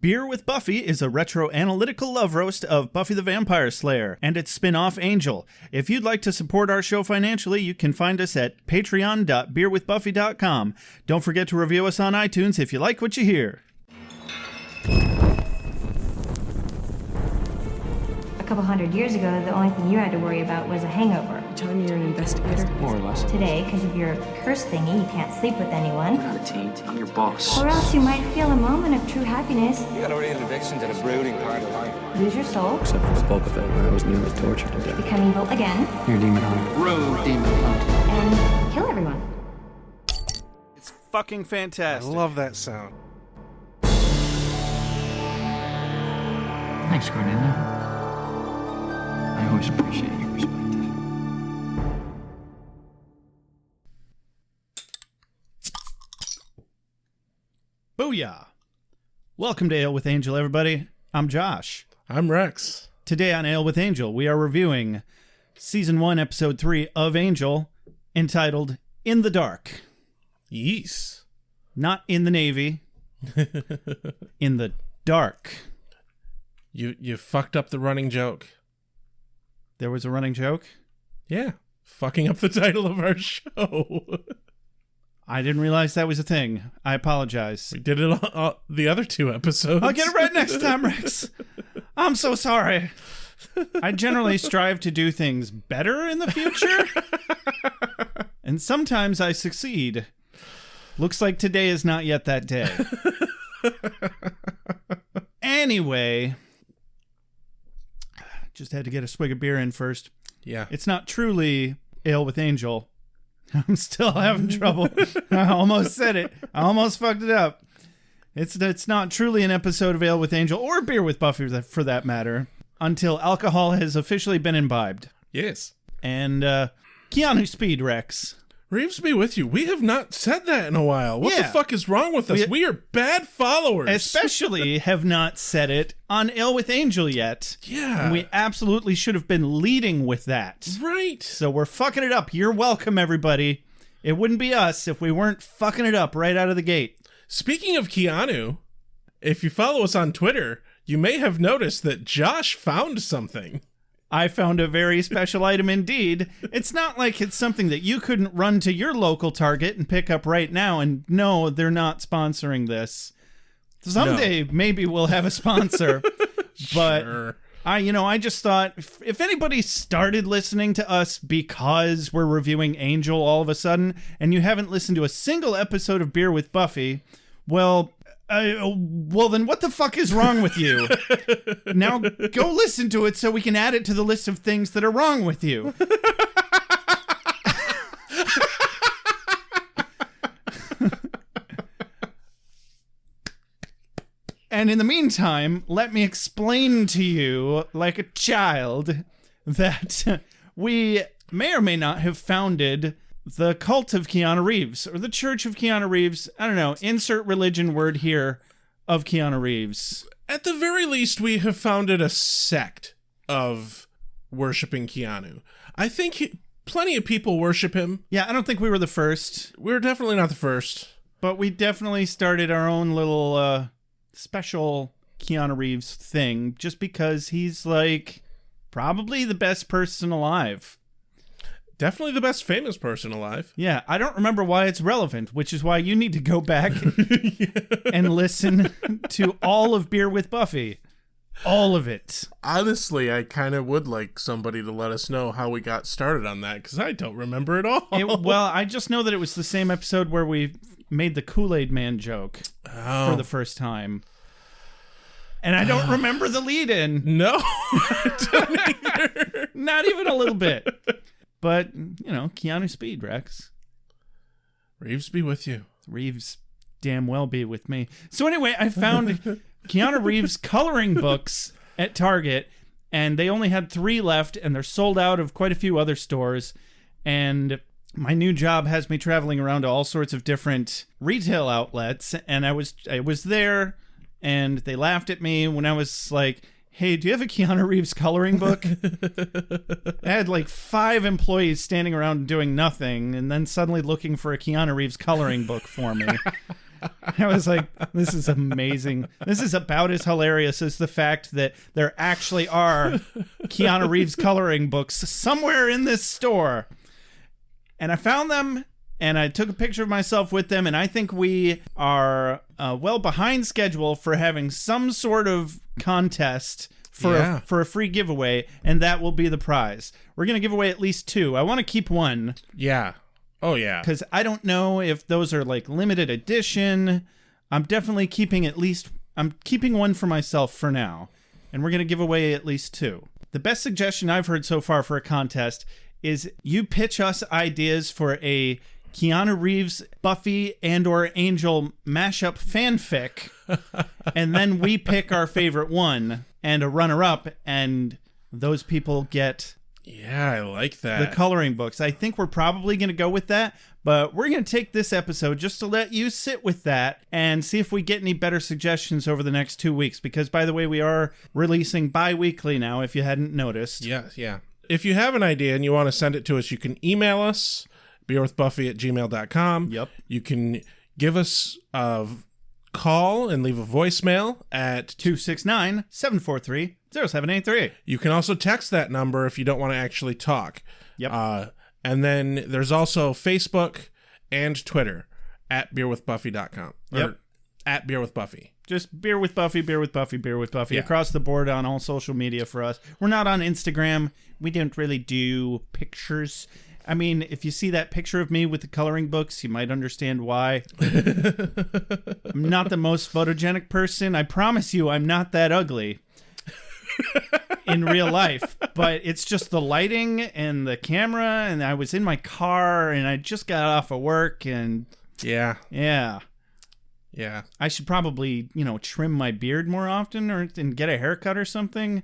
Beer with Buffy is a retro-analytical love roast of Buffy the Vampire Slayer and its spin-off Angel. If you'd like to support our show financially, you can find us at patreon.beerwithbuffy.com. Don't forget to review us on iTunes if you like what you hear. A couple hundred years ago, the only thing you had to worry about was a hangover. You telling me you're an investigator? More or less. Today, because of your curse thingy, you can't sleep with anyone. I'm not a taint. I'm your boss. Or else you might feel a moment of true happiness. You got a real addiction to the brooding part of life. Lose your soul. Except for the bulk of it, where I was nearly tortured to death. Become evil again. You're a demon hunter. Rogue demon hunter. And kill everyone. It's fucking I fantastic. love that sound. Thanks, Cornelia. I always appreciate your perspective. Booyah! Welcome to Ale with Angel, everybody. I'm Josh. I'm Rex. Today on Ale with Angel, we are reviewing Season 1, Episode 3 of Angel, entitled In the Dark. Yes. Not in the Navy. In the dark. You fucked up the running joke. There was a running joke? Yeah. Fucking up the title of our show. I didn't realize that was a thing. I apologize. We did it on the other two episodes. I'll get it right next time, Rex. I'm so sorry. I generally strive to do things better in the future. And sometimes I succeed. Looks like today is not yet that day. Anyway, just had to get a swig of beer in first. Yeah. It's not truly Ale with Angel. I'm still having trouble. I almost said it. I almost fucked it up. It's not truly an episode of Ale with Angel or Beer with Buffy for that matter until alcohol has officially been imbibed. Yes. And Keanu Speed, Rex. Reeves be with you. We have not said that in a while. What the Yeah. fuck is wrong with us? We are bad followers. Especially have not said it on Ale with Angel yet. Yeah. And we absolutely should have been leading with that. Right. So we're fucking it up. You're welcome, everybody. It wouldn't be us if we weren't fucking it up right out of the gate. Speaking of Keanu, if you follow us on Twitter, you may have noticed that Josh found something. I found a very special item indeed. It's not like it's something that you couldn't run to your local Target and pick up right now. And no, they're not sponsoring this. Someday, maybe we'll have a sponsor. But Sure. I just thought if anybody started listening to us because we're reviewing Angel all of a sudden, and you haven't listened to a single episode of Beer with Buffy, well, then what the fuck is wrong with you? Now go listen to it so we can add it to the list of things that are wrong with you. And in the meantime, let me explain to you, like a child, that we may or may not have founded the cult of Keanu Reeves, or the Church of Keanu Reeves. I don't know, insert religion word here of Keanu Reeves. At the very least, we have founded a sect of worshiping Keanu. I think plenty of people worship him. Yeah, I don't think we were the first, We're definitely not the first. but we definitely started our own little special Keanu Reeves thing, just because he's like probably the best person alive. Definitely the best famous person alive. Yeah, I don't remember why it's relevant, which is why you need to go back and listen to all of Beer with Buffy. All of it. Honestly, I kind of would like somebody to let us know how we got started on that, because I don't remember at all. Well, I just know that it was the same episode where we made the Kool-Aid Man joke for the first time. And I don't remember the lead-in. No, I don't either. Not even a little bit. But, Keanu Speed, Rex. Reeves be with you. Reeves damn well be with me. So anyway, I found Keanu Reeves coloring books at Target, and they only had 3 left, and they're sold out of quite a few other stores. And my new job has me traveling around to all sorts of different retail outlets, and I was there, and they laughed at me when I was like, hey, do you have a Keanu Reeves coloring book? I had like 5 employees standing around doing nothing, and then suddenly looking for a Keanu Reeves coloring book for me. I was like, this is amazing. This is about as hilarious as the fact that there actually are Keanu Reeves coloring books somewhere in this store. And I found them, and I took a picture of myself with them, and I think we are well behind schedule for having some sort of contest for a free giveaway, and that will be the prize. We're going to give away at least 2. I want to keep one. Yeah. Oh, yeah. Because I don't know if those are like limited edition. I'm definitely keeping I'm keeping one for myself for now. And we're going to give away at least 2. The best suggestion I've heard so far for a contest is you pitch us ideas for a Keanu Reeves, Buffy, and/or Angel mashup fanfic. And then we pick our favorite one and a runner-up, and those people get... Yeah, I like that. The coloring books. I think we're probably going to go with that, but we're going to take this episode just to let you sit with that and see if we get any better suggestions over the next 2 weeks. Because, by the way, we are releasing bi-weekly now, if you hadn't noticed. Yeah. If you have an idea and you want to send it to us, you can email us, beerwithbuffy@gmail.com. Yep. You can give us a call and leave a voicemail at 269-743-0783. You can also text that number if you don't want to actually talk. Yep. And then there's also Facebook and Twitter at beerwithbuffy.com. Yep. At beerwithbuffy. Just Beer with Buffy, Beer with Buffy, Beer with Buffy. Yeah. Across the board on all social media for us. We're not on Instagram. We don't really do pictures. I mean, if you see that picture of me with the coloring books, you might understand why. I'm not the most photogenic person. I promise you, I'm not that ugly in real life. But it's just the lighting and the camera, and I was in my car, and I just got off of work, and... Yeah. I should probably, trim my beard more often and get a haircut or something.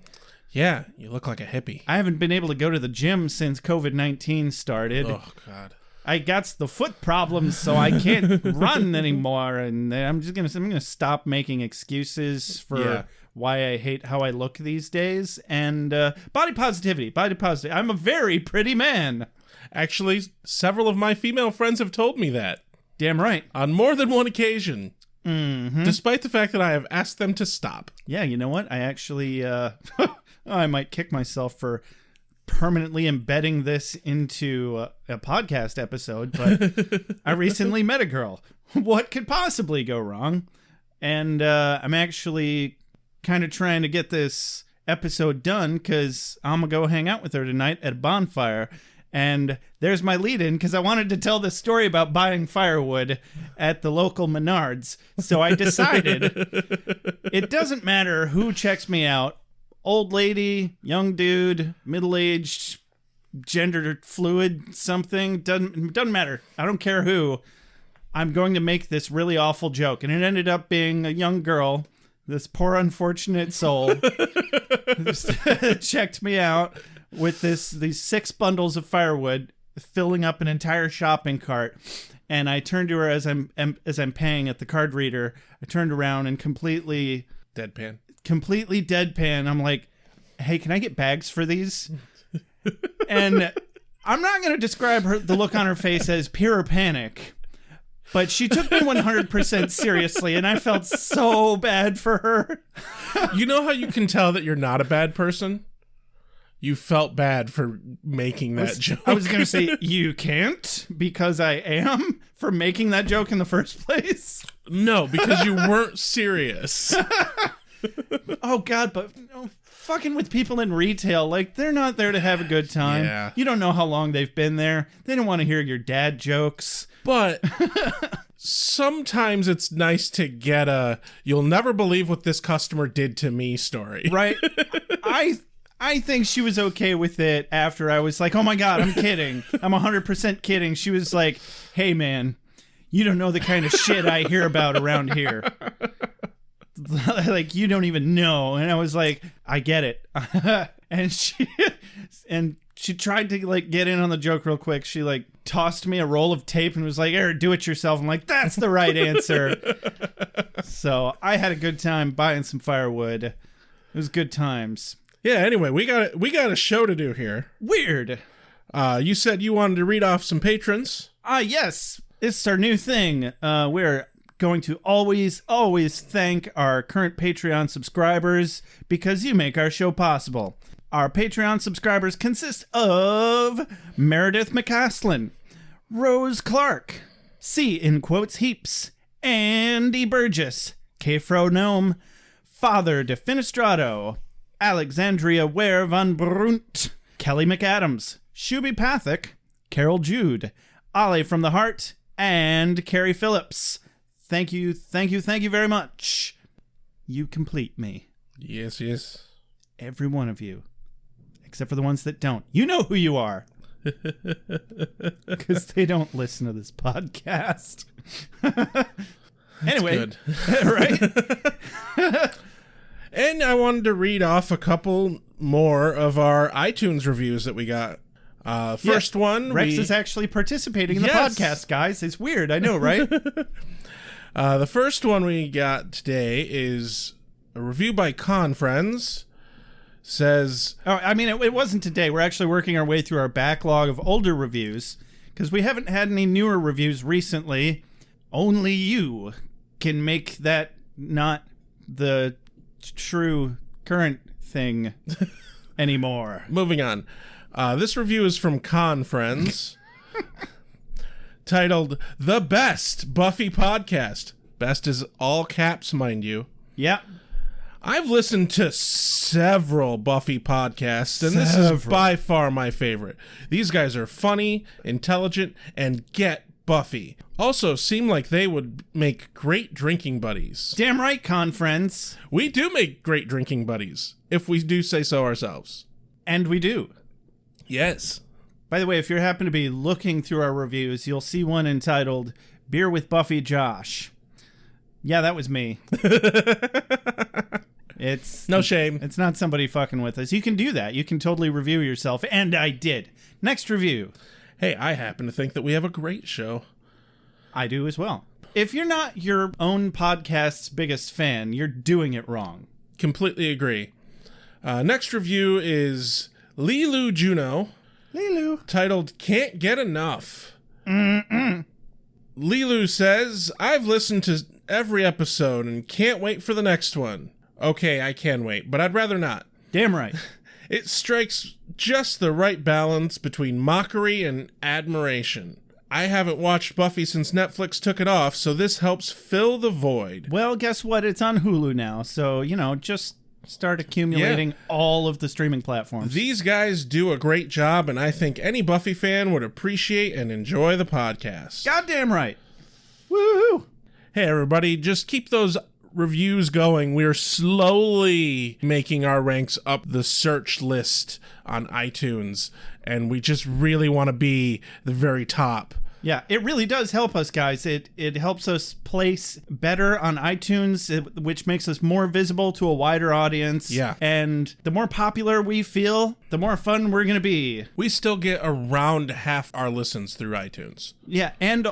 Yeah, you look like a hippie. I haven't been able to go to the gym since COVID-19 started. Oh, God. I got the foot problems, so I can't run anymore, and I'm gonna stop making excuses for why I hate how I look these days. And body positivity. I'm a very pretty man. Actually, several of my female friends have told me that. Damn right. On more than one occasion. Mm-hmm. Despite the fact that I have asked them to stop. Yeah, you know what? I actually... I might kick myself for permanently embedding this into a podcast episode, but I recently met a girl. What could possibly go wrong? And I'm actually kind of trying to get this episode done because I'm going to go hang out with her tonight at a bonfire. And there's my lead-in because I wanted to tell this story about buying firewood at the local Menards. So I decided it doesn't matter who checks me out. Old lady, young dude, middle-aged, gender fluid, something. Doesn't matter. I don't care who. I'm going to make this really awful joke. And it ended up being a young girl, this poor unfortunate soul, checked me out with these 6 bundles of firewood, filling up an entire shopping cart. And I turned to her as I'm paying at the card reader. I turned around and completely deadpan. I'm like, hey, can I get bags for these? And I'm not going to describe the look on her face as pure panic, but she took me 100% seriously, and I felt so bad for her. You know how you can tell that you're not a bad person? You felt bad for making that joke. I was going to say, you can't, because I am, for making that joke in the first place. No, because you weren't serious. Oh, God, but fucking with people in retail, like, they're not there to have a good time. Yeah. You don't know how long they've been there. They don't want to hear your dad jokes. But sometimes it's nice to get a "you'll never believe what this customer did to me" story. Right? I think she was okay with it after I was like, oh, my God, I'm kidding. I'm 100% kidding. She was like, hey, man, you don't know the kind of shit I hear about around here. Like, you don't even know. And I was like, I get it. and she tried to like get in on the joke real quick. She like tossed me a roll of tape and was like, "Here, do it yourself." I'm like, that's the right answer. So I had a good time buying some firewood. It was good times. Yeah, anyway, we got a show to do here. Weird. You said you wanted to read off some patrons. Yes. It's our new thing. We're going to always thank our current Patreon subscribers because you make our show possible. Our Patreon subscribers consist of Meredith McCaslin, Rose Clark, C in quotes heaps, Andy Burgess, Kfro Gnome, Father Defenestrado, Alexandria Ware van Brunt, Kelly McAdams, Shuby Pathic, Carol Jude, Ollie from the Heart, and Carrie Phillips. Thank you very much. You complete me. Yes, yes. Every one of you. Except for the ones that don't. You know who you are. Because they don't listen to this podcast. Anyway. Good. Right? And I wanted to read off a couple more of our iTunes reviews that we got. First one. Rex is actually participating in the podcast, guys. It's weird. I know, right? The first one we got today is a review by Con Friends. Says... Oh, I mean, it wasn't today. We're actually working our way through our backlog of older reviews because we haven't had any newer reviews recently. Only you can make that not the true current thing anymore. Moving on. This review is from Con Friends. Titled, The Best Buffy Podcast. Best is all caps, mind you. Yeah. I've listened to several Buffy podcasts, and this is by far my favorite. These guys are funny, intelligent, and get Buffy. Also, seem like they would make great drinking buddies. Damn right, Con Friends. We do make great drinking buddies, if we do say so ourselves. And we do. Yes. By the way, if you happen to be looking through our reviews, you'll see one entitled Beer with Buffy Josh. Yeah, that was me. It's no shame. It's not somebody fucking with us. You can do that. You can totally review yourself, and I did. Next review. Hey, I happen to think that we have a great show. I do as well. If you're not your own podcast's biggest fan, you're doing it wrong. Completely agree. Next review is Lilu Juno. Lilu. Titled Can't Get Enough. Lilu says, I've listened to every episode and can't wait for the next one. Okay, I can wait, but I'd rather not. Damn right. It strikes just the right balance between mockery and admiration. I haven't watched Buffy since Netflix took it off, so this helps fill the void. Well, guess what? It's on Hulu now, so, just start accumulating all of the streaming platforms. These guys do a great job, and I think any Buffy fan would appreciate and enjoy the podcast. Goddamn right. Woohoo! Hey, everybody, just keep those reviews going. We're slowly making our ranks up the search list on iTunes, and we just really want to be the very top. Yeah, it really does help us, guys. It helps us place better on iTunes, which makes us more visible to a wider audience. Yeah. And the more popular we feel, the more fun we're going to be. We still get around half our listens through iTunes. Yeah, and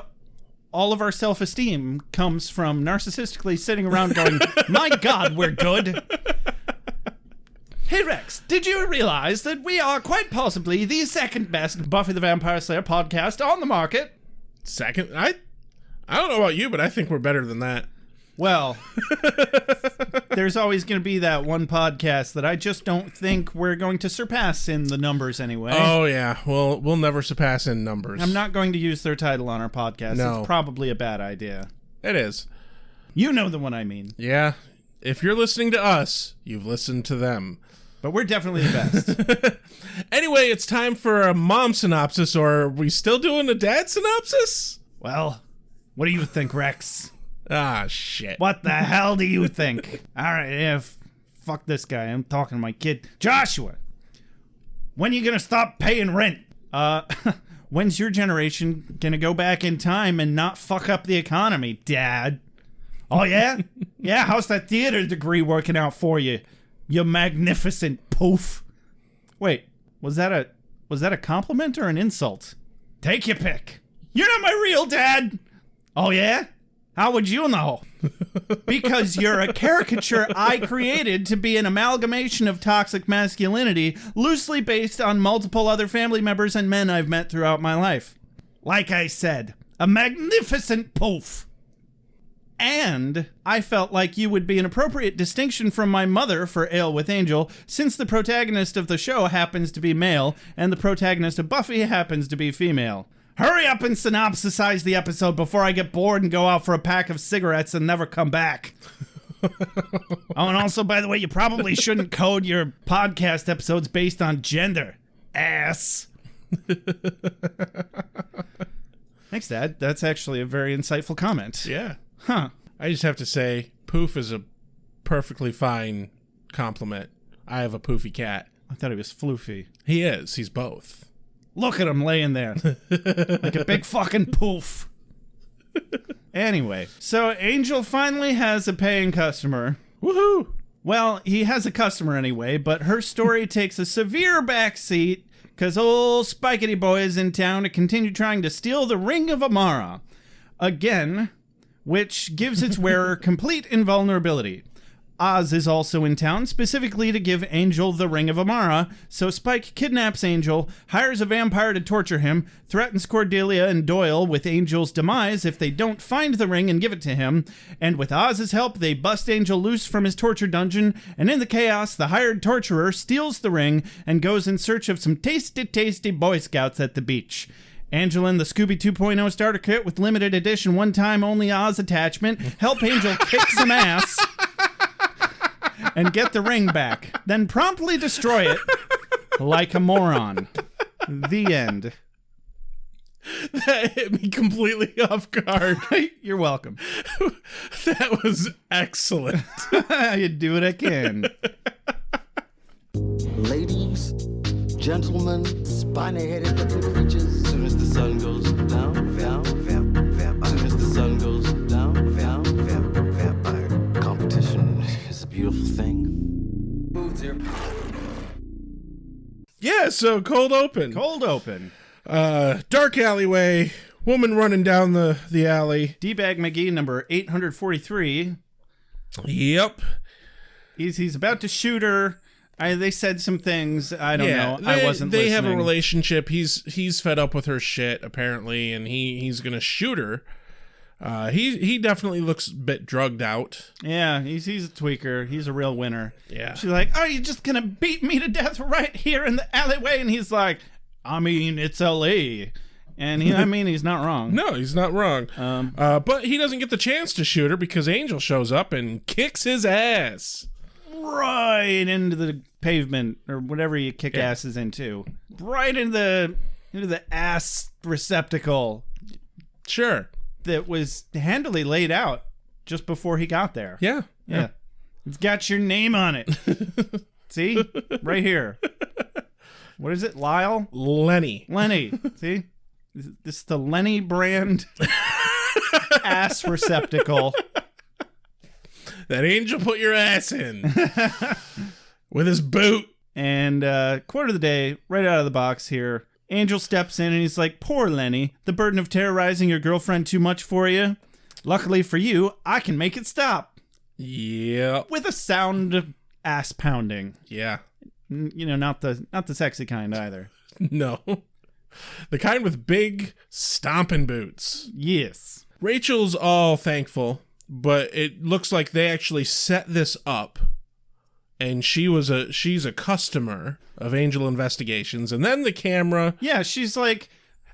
all of our self-esteem comes from narcissistically sitting around going, my God, we're good. Hey, Rex, did you realize that we are quite possibly the second best Buffy the Vampire Slayer podcast on the market? Second? I don't know about you, but I think we're better than that. Well, there's always going to be that one podcast that I just don't think we're going to surpass in the numbers anyway. Oh, yeah. Well, we'll never surpass in numbers. I'm not going to use their title on our podcast. No. It's probably a bad idea. It is. You know the one I mean. Yeah. If you're listening to us, you've listened to them. But we're definitely the best. Anyway, it's time for a mom synopsis, or are we still doing a dad synopsis? Well, what do you think, Rex? Ah, shit. What the hell do you think? All right, fuck this guy. I'm talking to my kid. Joshua, when are you going to stop paying rent? When's your generation going to go back in time and not fuck up the economy, Dad? Oh, yeah? Yeah, how's that theater degree working out for you? You magnificent poof. Wait, was that a compliment or an insult? Take your pick. You're not my real dad. Oh, yeah? How would you know? Because you're a caricature I created to be an amalgamation of toxic masculinity, loosely based on multiple other family members and men I've met throughout my life. Like I said, a magnificent poof. And I felt like you would be an appropriate distinction from my mother for Ale with Angel, since the protagonist of the show happens to be male, and the protagonist of Buffy happens to be female. Hurry up and synopsisize the episode before I get bored and go out for a pack of cigarettes and never come back. Oh, and also, by the way, you probably shouldn't code your podcast episodes based on gender. Ass. Thanks, Dad. That's actually a very insightful comment. Yeah. Huh. I just have to say, poof is a perfectly fine compliment. I have a poofy cat. I thought he was floofy. He is. He's both. Look at him laying there. Like a big fucking poof. Anyway, so Angel finally has a paying customer. Woohoo! Well, he has a customer anyway, but her story takes a severe backseat because old Spikety Boy is in town to continue trying to steal the Ring of Amara. Again, which gives its wearer complete invulnerability. Oz is also in town, specifically to give Angel the Ring of Amara, so Spike kidnaps Angel, hires a vampire to torture him, threatens Cordelia and Doyle with Angel's demise if they don't find the ring and give it to him, and with Oz's help, they bust Angel loose from his torture dungeon, and in the chaos, the hired torturer steals the ring and goes in search of some tasty Boy Scouts at the beach. Angel and the Scooby 2.0 starter kit with limited edition one-time only Oz attachment help Angel kick some ass and get the ring back, then promptly destroy it like a moron. The end. That hit me completely off guard. You're welcome. That was excellent. You do it again. Ladies, gentlemen, spiny-headed looking creatures. As soon as the sun goes down, as soon as the sun goes down, vampire. Competition is a beautiful thing. Yeah, so cold open. Cold open. Dark alleyway, woman running down the alley. D-Bag McGee number 843. Yep. He's about to shoot her. They said some things. I don't know. I wasn't They listening. have a relationship. He's fed up with her shit, apparently, and he's going to shoot her. He definitely looks a bit drugged out. Yeah, he's a tweaker. He's a real winner. Yeah. She's like, are you just going to beat me to death right here in the alleyway? And he's like, I mean, it's L.A. And he's not wrong. No, he's not wrong. But he doesn't get the chance to shoot her because Angel shows up and kicks his ass. Right into the pavement or whatever you kick asses into. Right into the ass receptacle. Sure. That was handily laid out just before he got there. Yeah. It's got your name on it. See? Right here. What is it? Lyle? Lenny. See? This is the Lenny brand ass receptacle. That Angel put your ass in. With his boot. And quote of the day, right out of the box here. Angel steps in and he's like, poor Lenny, the burden of terrorizing your girlfriend too much for you? Luckily for you, I can make it stop. Yep. With a sound of ass pounding. Yeah. Not the sexy kind either. No. The kind with big stomping boots. Yes. Rachel's all thankful, but it looks like they actually set this up. And she's a customer of Angel Investigations. And then the camera... Yeah, she's like,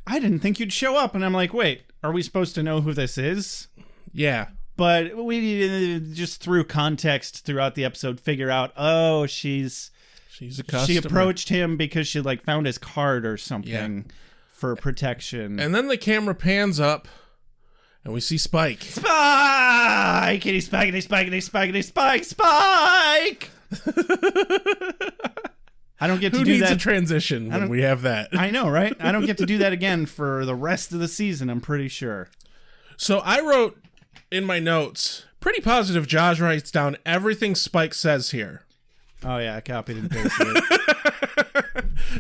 I didn't think you'd show up. And I'm like, wait, are we supposed to know who this is? Yeah. But we just through context throughout the episode figure out, oh, she's a customer. She approached him because she found his card or something for protection. And then the camera pans up and we see Spike. Spike! Spike! I don't get to Who do needs that. a transition when we have that? I know, right? I don't get to do that again for the rest of the season, I'm pretty sure. So I wrote in my notes, pretty positive Josh writes down everything Spike says here. Oh, yeah, I copied and pasted it.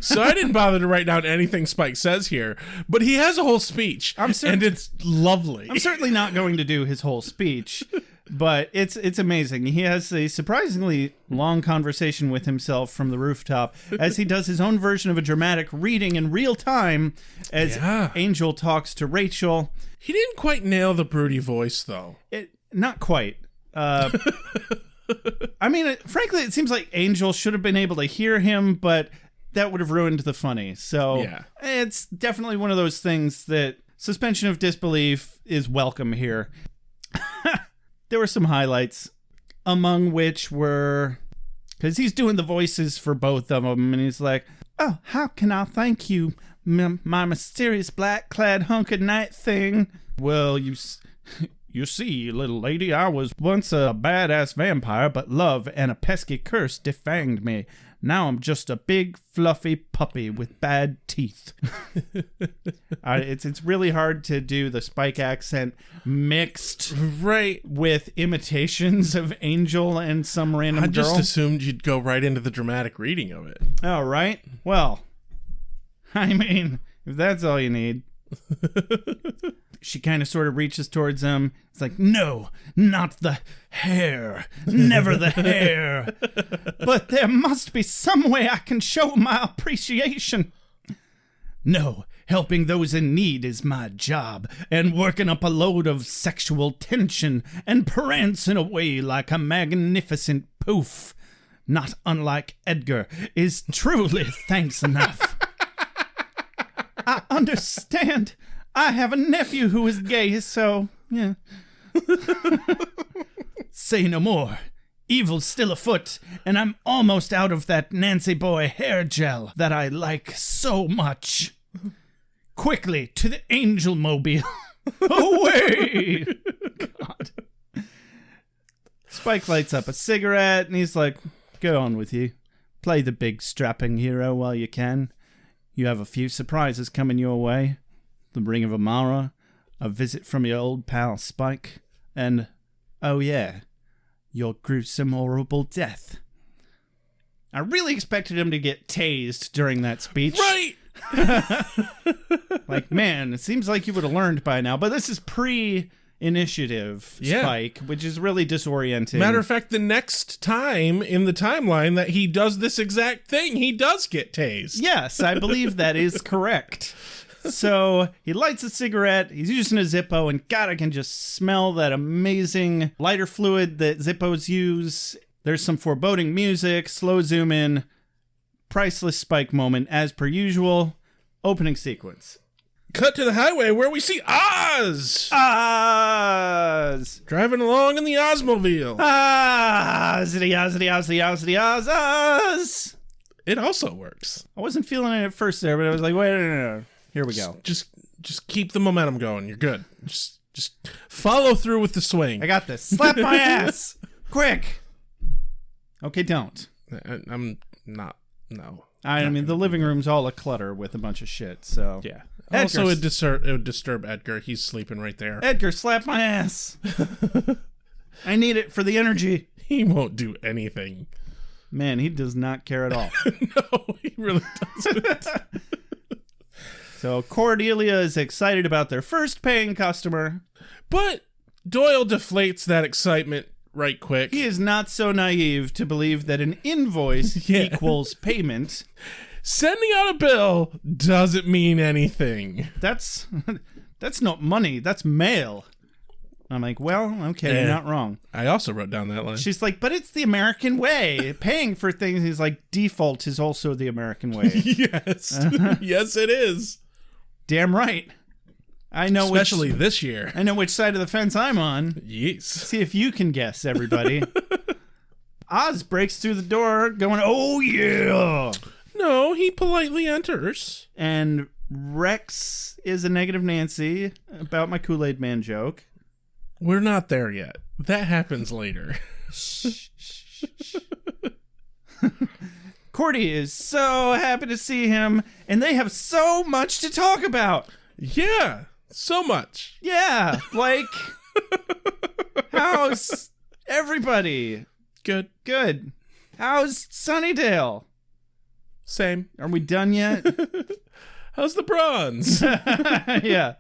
So I didn't bother to write down anything Spike says here, but he has a whole speech, and it's lovely. I'm certainly not going to do his whole speech, but it's amazing. He has a surprisingly long conversation with himself from the rooftop as he does his own version of a dramatic reading in real time as Angel talks to Rachel. He didn't quite nail the broody voice, though. Not quite. I mean, frankly, it seems like Angel should have been able to hear him, but that would have ruined the funny. So Yeah. it's definitely one of those things that suspension of disbelief is welcome here. There were some highlights, among which were, because he's doing the voices for both of them, and he's like, "Oh, how can I thank you, my mysterious black-clad hunk of night thing?" Well, you see, little lady, I was once a badass vampire, but love and a pesky curse defanged me. Now I'm just a big, fluffy puppy with bad teeth. It's really hard to do the Spike accent mixed with imitations of Angel and some random girl. I just assumed you'd go right into the dramatic reading of it. Oh, right? Well, I mean, if that's all you need. She kind of sort of reaches towards him. It's like, "No, not the hair. Never the hair. But there must be some way I can show my appreciation. No, helping those in need is my job, and working up a load of sexual tension and prancing away like a magnificent poof, not unlike Edgar, is truly thanks enough. I understand. I have a nephew who is gay, so, yeah." Say no more. Evil's still afoot, and I'm almost out of that Nancy Boy hair gel that I like so much. Quickly, to the Angel Mobile. Away! God. Spike lights up a cigarette, and he's like, "Go on with you. Play the big strapping hero while you can. You have a few surprises coming your way. The Ring of Amara, a visit from your old pal Spike, and, oh yeah, your gruesome, horrible death." I really expected him to get tased during that speech. Right! Like, man, it seems like you would have learned by now, but this is pre-initiative Spike, which is really disorienting. Matter of fact, the next time in the timeline that he does this exact thing, he does get tased. Yes, I believe that is correct. So he lights a cigarette, he's using a Zippo, and God, I can just smell that amazing lighter fluid that Zippos use. There's some foreboding music, slow zoom in, priceless Spike moment as per usual. Opening sequence. Cut to the highway where we see Oz! Oz! Driving along in the Ozmobile. Oz! Oz! It also works. I wasn't feeling it at first there, but I was like, wait, no. Here we go. Just keep the momentum going. You're good. Just follow through with the swing. I got this. Slap my ass! Quick! Okay, don't. I'm not. No. I mean, the living room's all a clutter with a bunch of shit, so... Yeah. Edgar, Also, it would disturb Edgar. He's sleeping right there. Edgar, slap my ass! I need it for the energy. He won't do anything. Man, he does not care at all. No, he really doesn't. So Cordelia is excited about their first paying customer. But Doyle deflates that excitement right quick. He is not so naive to believe that an invoice equals payment. Sending out a bill doesn't mean anything. That's not money. That's mail. I'm like, well, okay, you're not wrong. I also wrote down that line. She's like, but it's the American way. Paying for things is like default is also the American way. Yes. Yes, it is. Damn right. I know Especially this year. I know which side of the fence I'm on. Yes. See if you can guess, everybody. Oz breaks through the door going, "Oh, yeah." No, he politely enters. And Rex is a negative Nancy about my Kool-Aid Man joke. We're not there yet. That happens later. Cordy is so happy to see him, and they have so much to talk about. Yeah, so much. Yeah, like, how's everybody? Good. Good. How's Sunnydale? Same. Are we done yet? How's the bronze? Yeah.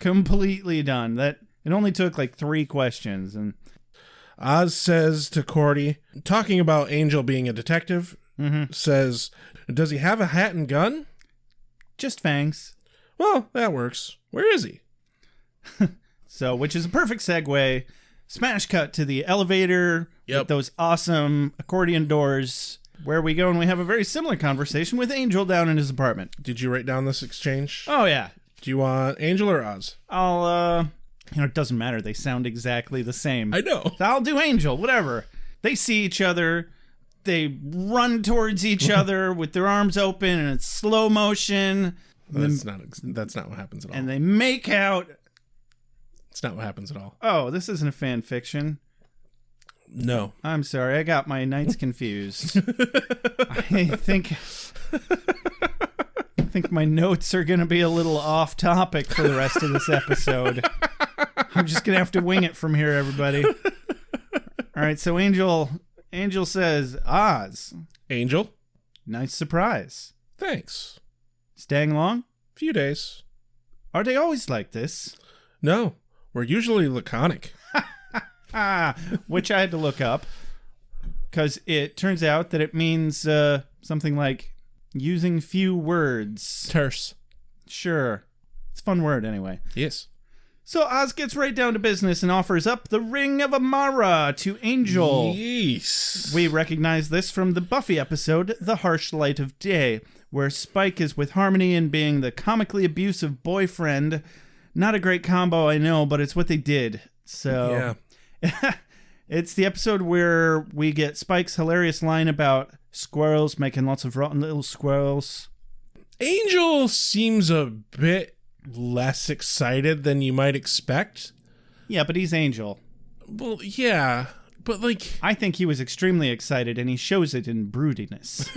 Completely done. That it only took like 3 questions, and Oz says to Cordy, talking about Angel being a detective, says, "Does he have a hat and gun?" just fangs. Well, that works. Where is he? So, which is a perfect segue. Smash cut to the elevator with those awesome accordion doors, where we go and we have a very similar conversation with Angel down in his apartment. Did you write down this exchange? Oh, yeah. Do you want Angel or Oz? It doesn't matter. They sound exactly the same. I know. So I'll do Angel, whatever. They see each other. They run towards each other with their arms open, and it's slow motion. That's not what happens at all. And they make out. It's not what happens at all. Oh, this isn't a fan fiction. No. I'm sorry. I got my nights confused. I think my notes are going to be a little off topic for the rest of this episode. I'm just going to have to wing it from here, everybody. All right, so Angel says, Oz. Angel? Nice surprise. Thanks. Staying long? Few days. Are they always like this? No, we're usually laconic. Which I had to look up, because it turns out that it means something like using few words. Terse. Sure. It's a fun word anyway. Yes. So Oz gets right down to business and offers up the Ring of Amara to Angel. Yes. We recognize this from the Buffy episode, The Harsh Light of Day, where Spike is with Harmony and being the comically abusive boyfriend. Not a great combo, I know, but it's what they did. So yeah. It's the episode where we get Spike's hilarious line about squirrels making lots of rotten little squirrels. Angel seems a bit less excited than you might expect. Yeah, but he's Angel. Well, yeah, but like... I think he was extremely excited, and he shows it in broodiness.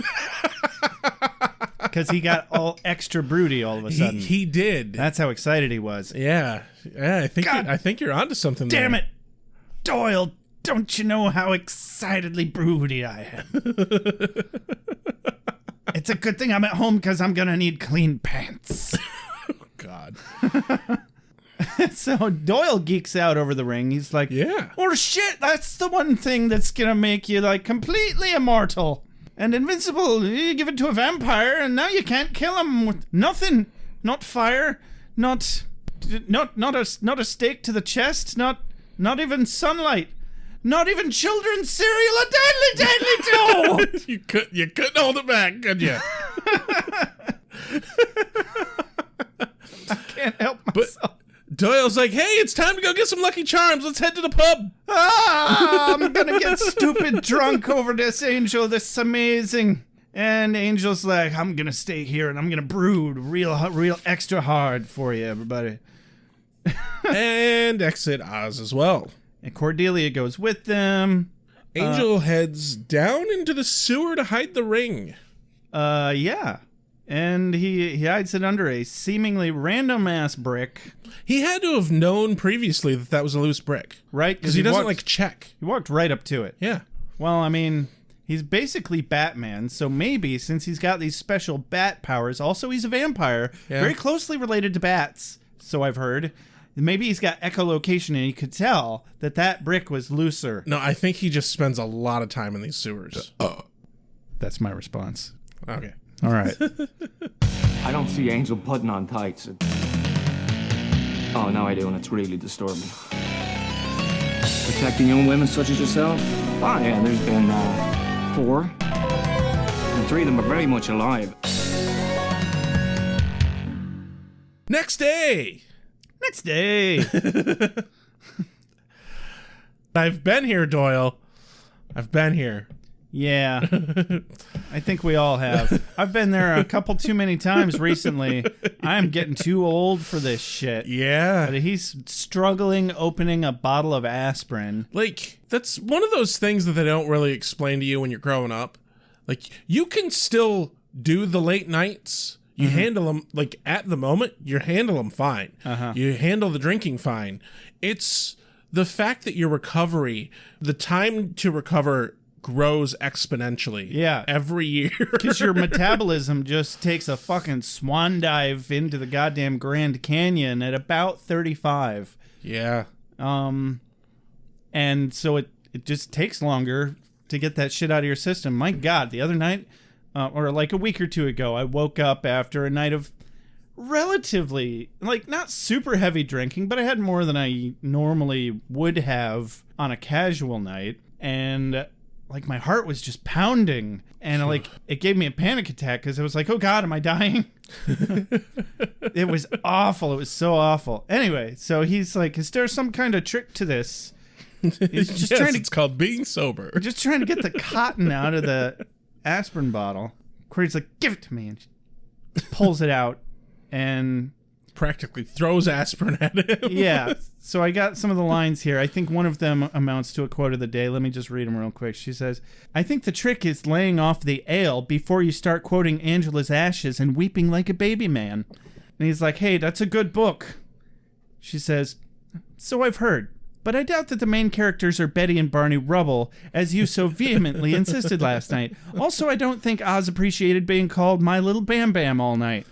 Because he got all extra broody all of a sudden. He did. That's how excited he was. Yeah. I think you're onto something there. Damn it! Doyle, don't you know how excitedly broody I am? It's a good thing I'm at home because I'm going to need clean pants. God. So Doyle geeks out over the ring. He's like, yeah. Oh shit, that's the one thing that's going to make you like completely immortal and invincible. You give it to a vampire and now you can't kill him with nothing. Not fire, not a stake to the chest, not even sunlight. Not even children's cereal, a deadly too. You couldn't hold it back, could you? I can't help myself. But Doyle's like, hey, it's time to go get some Lucky Charms. Let's head to the pub. I'm gonna get stupid drunk over this, Angel. This is amazing. And Angel's like, I'm gonna stay here and I'm gonna brood real extra hard for you, everybody. And exit Oz as well. And Cordelia goes with them. Angel heads down into the sewer to hide the ring. Yeah. And he hides it under a seemingly random-ass brick. He had to have known previously that was a loose brick. Right? Because he doesn't, check. He walked right up to it. Yeah. Well, I mean, he's basically Batman, so maybe since he's got these special bat powers, also he's a vampire, very closely related to bats, so I've heard. Maybe he's got echolocation and he could tell that brick was looser. No, I think he just spends a lot of time in these sewers. That's my response. Okay. All right. I don't see Angel putting on tights. Oh, now I do, and it's really disturbing. Protecting young women such as yourself? Oh, yeah, there's been 4. And 3 of them are very much alive. Next day. I've been here, Doyle. I've been here. Yeah. I think we all have. I've been there a couple too many times recently. I'm getting too old for this shit. Yeah. But he's struggling opening a bottle of aspirin. Like, that's one of those things that they don't really explain to you when you're growing up. Like, you can still do the late nights. You handle them, like, at the moment, you handle them fine. You handle the drinking fine. It's the fact that your recovery, the time to recover grows exponentially. Yeah. Every year. Because your metabolism just takes a fucking swan dive into the goddamn Grand Canyon at about 35. Yeah. And so it just takes longer to get that shit out of your system. My God, the other night... or like a week or two ago, I woke up after a night of relatively, like, not super heavy drinking, but I had more than I normally would have on a casual night. And, like, my heart was just pounding. And, like, it gave me a panic attack because I was like, oh, God, am I dying? It was awful. It was so awful. Anyway, so he's like, is there some kind of trick to this? He's just Yes, trying to, it's called being sober. we're just trying to get the cotton out of the aspirin bottle. Corey's like, give it to me. And she pulls it out. And Practically throws aspirin at him. yeah, so I got some of the lines here. I think one of them amounts to a quote of the day. Let me just read them real quick. She says, I think the trick is laying off the ale before you start quoting Angela's Ashes and weeping like a baby man. And he's like, hey, that's a good book. She says, so I've heard, but I doubt that the main characters are Betty and Barney Rubble, as you so vehemently insisted last night. Also, I don't think Oz appreciated being called My Little Bam Bam all night.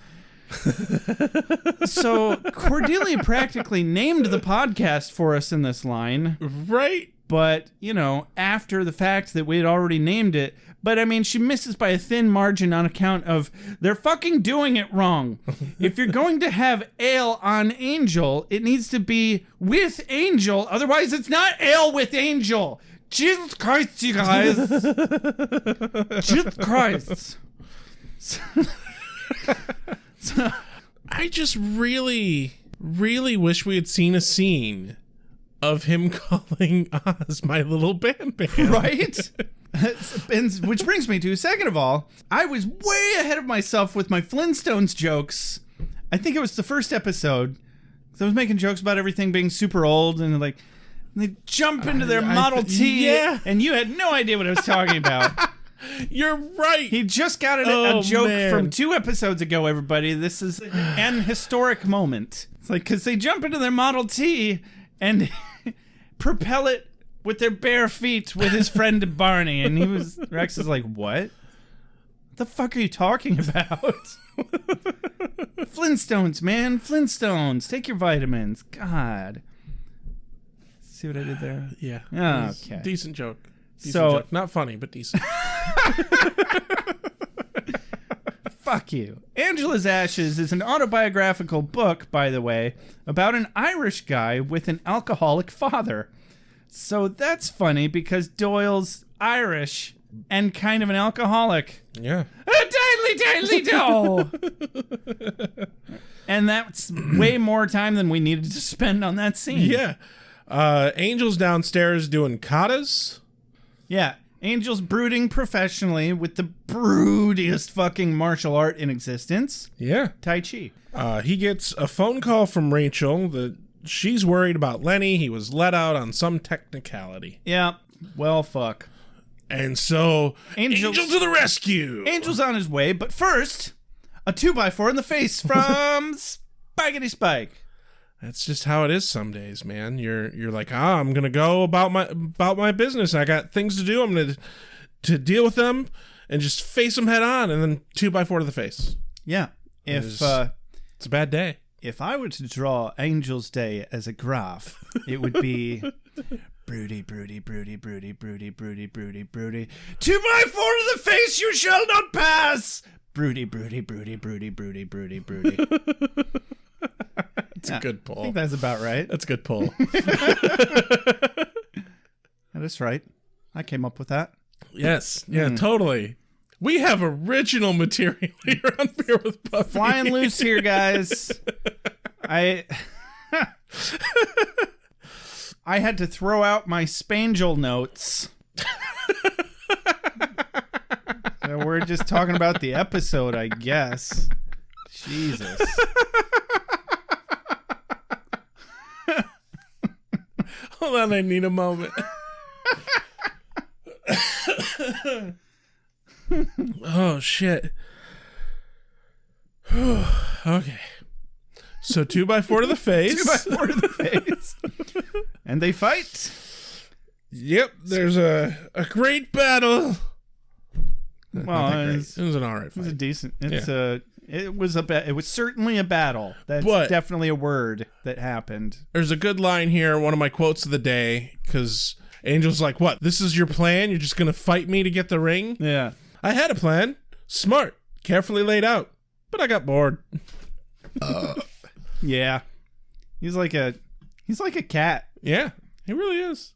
So Cordelia practically named the podcast for us in this line. Right? But, you know, after the fact that we had already named it. But, I mean, she misses by a thin margin on account of they're fucking doing it wrong. If you're going to have ale on Angel, it needs to be with Angel. Otherwise, it's not ale with Angel. Jesus Christ, you guys. Jesus Christ. So, I just really, really wish we had seen a scene of him calling Oz My Little Bam Bam. right? And, which brings me to, second of all, I was way ahead of myself with my Flintstones jokes. I think it was the first episode. I was making jokes about everything being super old, and like they jump into their Model T, yeah. and you had no idea what I was talking about. You're right. He just got a joke from 2 episodes ago, everybody. This is an historic moment. It's like, because they jump into their Model T and propel it with their bare feet with his friend Barney. And Rex is like, what? What the fuck are you talking about? Flintstones, man. Flintstones. Take your vitamins. God. See what I did there? Yeah. Okay. Decent joke. So, not funny, but decent. fuck you. Angela's Ashes is an autobiographical book, by the way, about an Irish guy with an alcoholic father. So that's funny because Doyle's Irish and kind of an alcoholic. Yeah. Diddly do. And that's way more time than we needed to spend on that scene. Yeah. Angel's downstairs doing katas. Yeah. Angel's brooding professionally with the broodiest fucking martial art in existence. Yeah. Tai Chi. He gets a phone call from Rachel that she's worried about Lenny. He was let out on some technicality. Yeah. Well, fuck. And so, Angel to the rescue. Angel's on his way, but first, a 2x4 in the face from Spikety Spike. That's just how it is some days, man. You're like, I'm gonna go about my business. I got things to do. I'm gonna to deal with them and just face them head on, and then 2x4 to the face. Yeah. It's a bad day. If I were to draw Angel's Day as a graph, it would be broody, broody, broody, broody, broody, broody, broody, broody. 2x4 to the face, you shall not pass. Broody, broody, broody, broody, broody, broody, broody. It's a good pull. I think that's about right. That's a good pull. That is right. I came up with that. Yes. Yeah, totally. We have original material here on Beer with Buffy. Flying loose here, guys. I had to throw out my Spangel notes. So we're just talking about the episode, I guess. Jesus. Hold on, I need a moment. Oh, shit. Okay. So 2x4 to the face. 2x4 to the face. And they fight. Yep, there's a great battle. Well, it was an all right it was a fight. decent. It was certainly a battle. That's definitely a word that happened. There's a good line here, one of my quotes of the day, because Angel's like, what, this is your plan? You're just going to fight me to get the ring? Yeah. I had a plan. Smart. Carefully laid out. But I got bored. Yeah. He's like a cat. Yeah, he really is.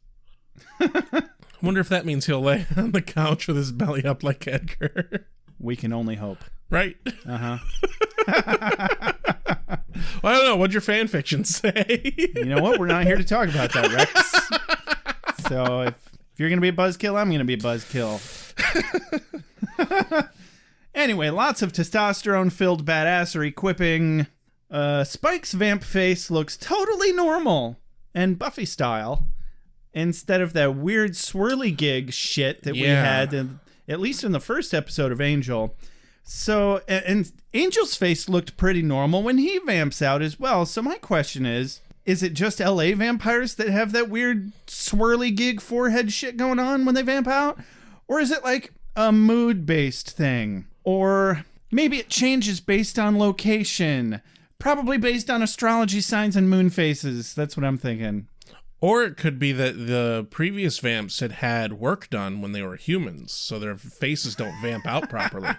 I wonder if that means he'll lay on the couch with his belly up like Edgar. We can only hope. Right? Uh-huh. Well, I don't know. What'd your fan fiction say? You know what? We're not here to talk about that, Rex. So if you're going to be a buzzkill, I'm going to be a buzzkill. Anyway, lots of testosterone-filled badassery quipping. Spike's vamp face looks totally normal and Buffy style instead of that weird swirly gig shit that we had, at least in the first episode of Angel. So, and Angel's face looked pretty normal when he vamps out as well. So my question is it just LA vampires that have that weird swirly gig forehead shit going on when they vamp out? Or is it like a mood-based thing? Or maybe it changes based on location. Probably based on astrology signs and moon phases. That's what I'm thinking. Or it could be that the previous vamps had work done when they were humans, so their faces don't vamp out properly.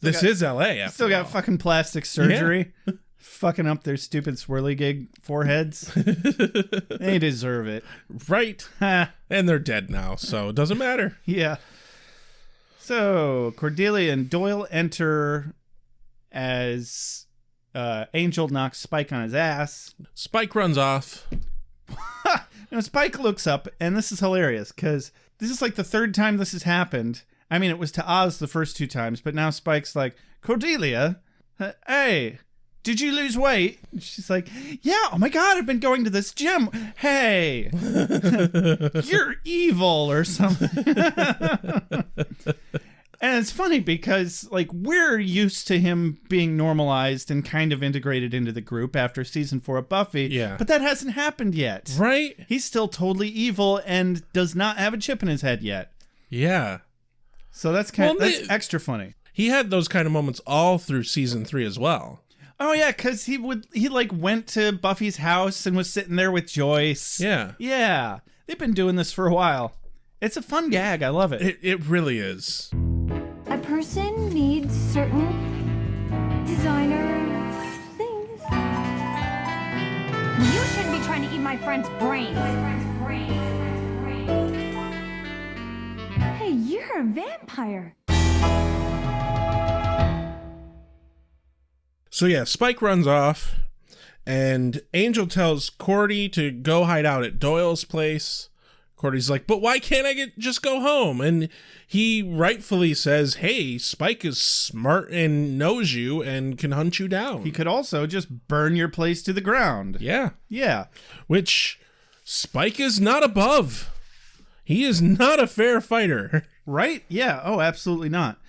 This is LA, after Still got fucking plastic surgery. Yeah. Fucking up their stupid swirly gig foreheads. They deserve it. Right. And they're dead now, so it doesn't matter. Yeah. So, Cordelia and Doyle enter as Angel knocks Spike on his ass. Spike runs off. Now, Spike looks up, and this is hilarious, because this is like the third time this has happened. I mean, it was to Oz the first two times, but now Spike's like, Cordelia, hey, did you lose weight? And she's like, yeah, oh my God, I've been going to this gym. Hey, you're evil or something. And it's funny because, like, we're used to him being normalized and kind of integrated into the group after season 4 of Buffy. Yeah. But that hasn't happened yet. Right? He's still totally evil and does not have a chip in his head yet. Yeah. So that's that's extra funny. He had those kind of moments all through season 3 as well. Oh yeah, because he went to Buffy's house and was sitting there with Joyce. Yeah. Yeah. They've been doing this for a while. It's a fun gag. I love it. It really is. A person needs certain designer things. You shouldn't be trying to eat my friend's brains. Hey, you're a vampire. So yeah, Spike runs off, and Angel tells Cordy to go hide out at Doyle's place. Cordy's like, but why can't I just go home? And he rightfully says, hey, Spike is smart and knows you and can hunt you down. He could also just burn your place to the ground. Yeah. Yeah. Which Spike is not above. He is not a fair fighter. Right? Yeah. Oh, absolutely not.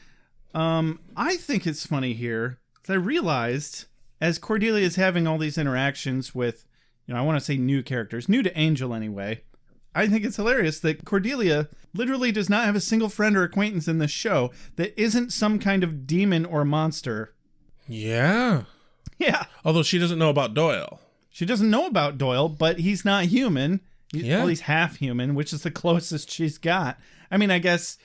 I think it's funny here that I realized as Cordelia is having all these interactions with, I want to say new characters, new to Angel anyway. I think it's hilarious that Cordelia literally does not have a single friend or acquaintance in this show that isn't some kind of demon or monster. Yeah. Yeah. Although she doesn't know about Doyle. She doesn't know about Doyle, but he's not human. Yeah. He's half human, which is the closest she's got. I mean, I guess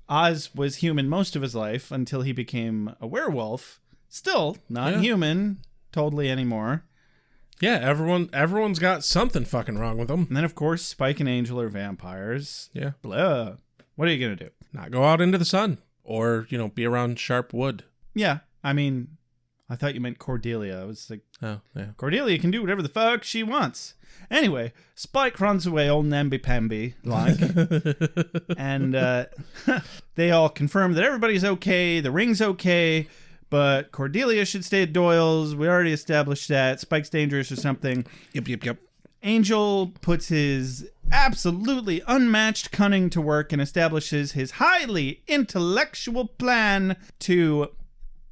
Oz was human most of his life until he became a werewolf. Still not human totally anymore. Yeah, everyone's got something fucking wrong with them. And then, of course, Spike and Angel are vampires. Yeah. Blah. What are you going to do? Not go out into the sun or, be around sharp wood. Yeah. I mean, I thought you meant Cordelia. I was like, oh, yeah. Cordelia can do whatever the fuck she wants. Anyway, Spike runs away, old namby-pamby like. And they all confirm that everybody's okay, the ring's okay, but Cordelia should stay at Doyle's. We already established that. Spike's dangerous or something. Yep. Angel puts his absolutely unmatched cunning to work and establishes his highly intellectual plan to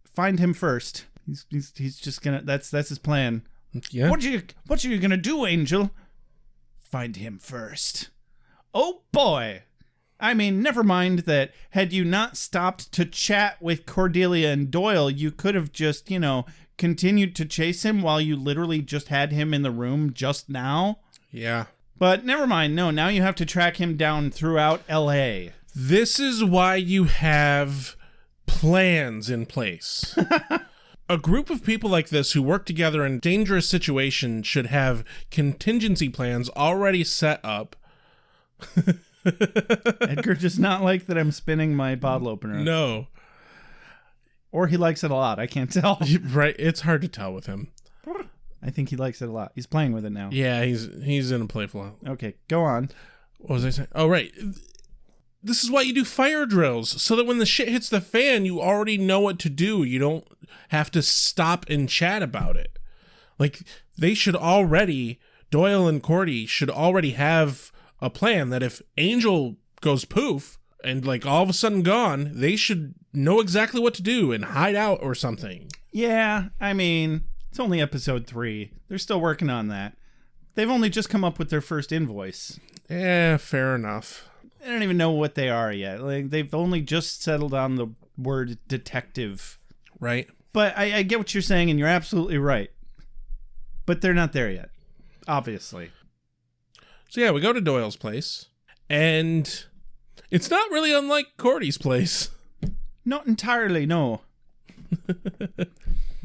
find him first. He's just gonna. That's his plan. Yeah. What are you gonna do, Angel? Find him first. Oh boy. I mean, never mind that had you not stopped to chat with Cordelia and Doyle, you could have just, continued to chase him while you literally just had him in the room just now. Yeah. But never mind. No, now you have to track him down throughout LA. This is why you have plans in place. A group of people like this who work together in dangerous situations should have contingency plans already set up. Edgar does not like that I'm spinning my bottle opener. No. Or he likes it a lot. I can't tell. Right, it's hard to tell with him. I think he likes it a lot. He's playing with it now. Yeah, he's in a playful. Okay, go on. What was I saying? Oh, right. This is why you do fire drills, so that when the shit hits the fan, you already know what to do. You don't have to stop and chat about it. Like, they should already, Doyle and Cordy should already have a plan that if Angel goes poof and, like, all of a sudden gone, they should know exactly what to do and hide out or something. Yeah, I mean, it's only episode 3. They're still working on that. They've only just come up with their first invoice. Yeah, fair enough. They don't even know what they are yet. Like, they've only just settled on the word detective. Right. But I get what you're saying, and you're absolutely right. But they're not there yet, obviously. So yeah, we go to Doyle's place, and it's not really unlike Cordy's place. Not entirely, no.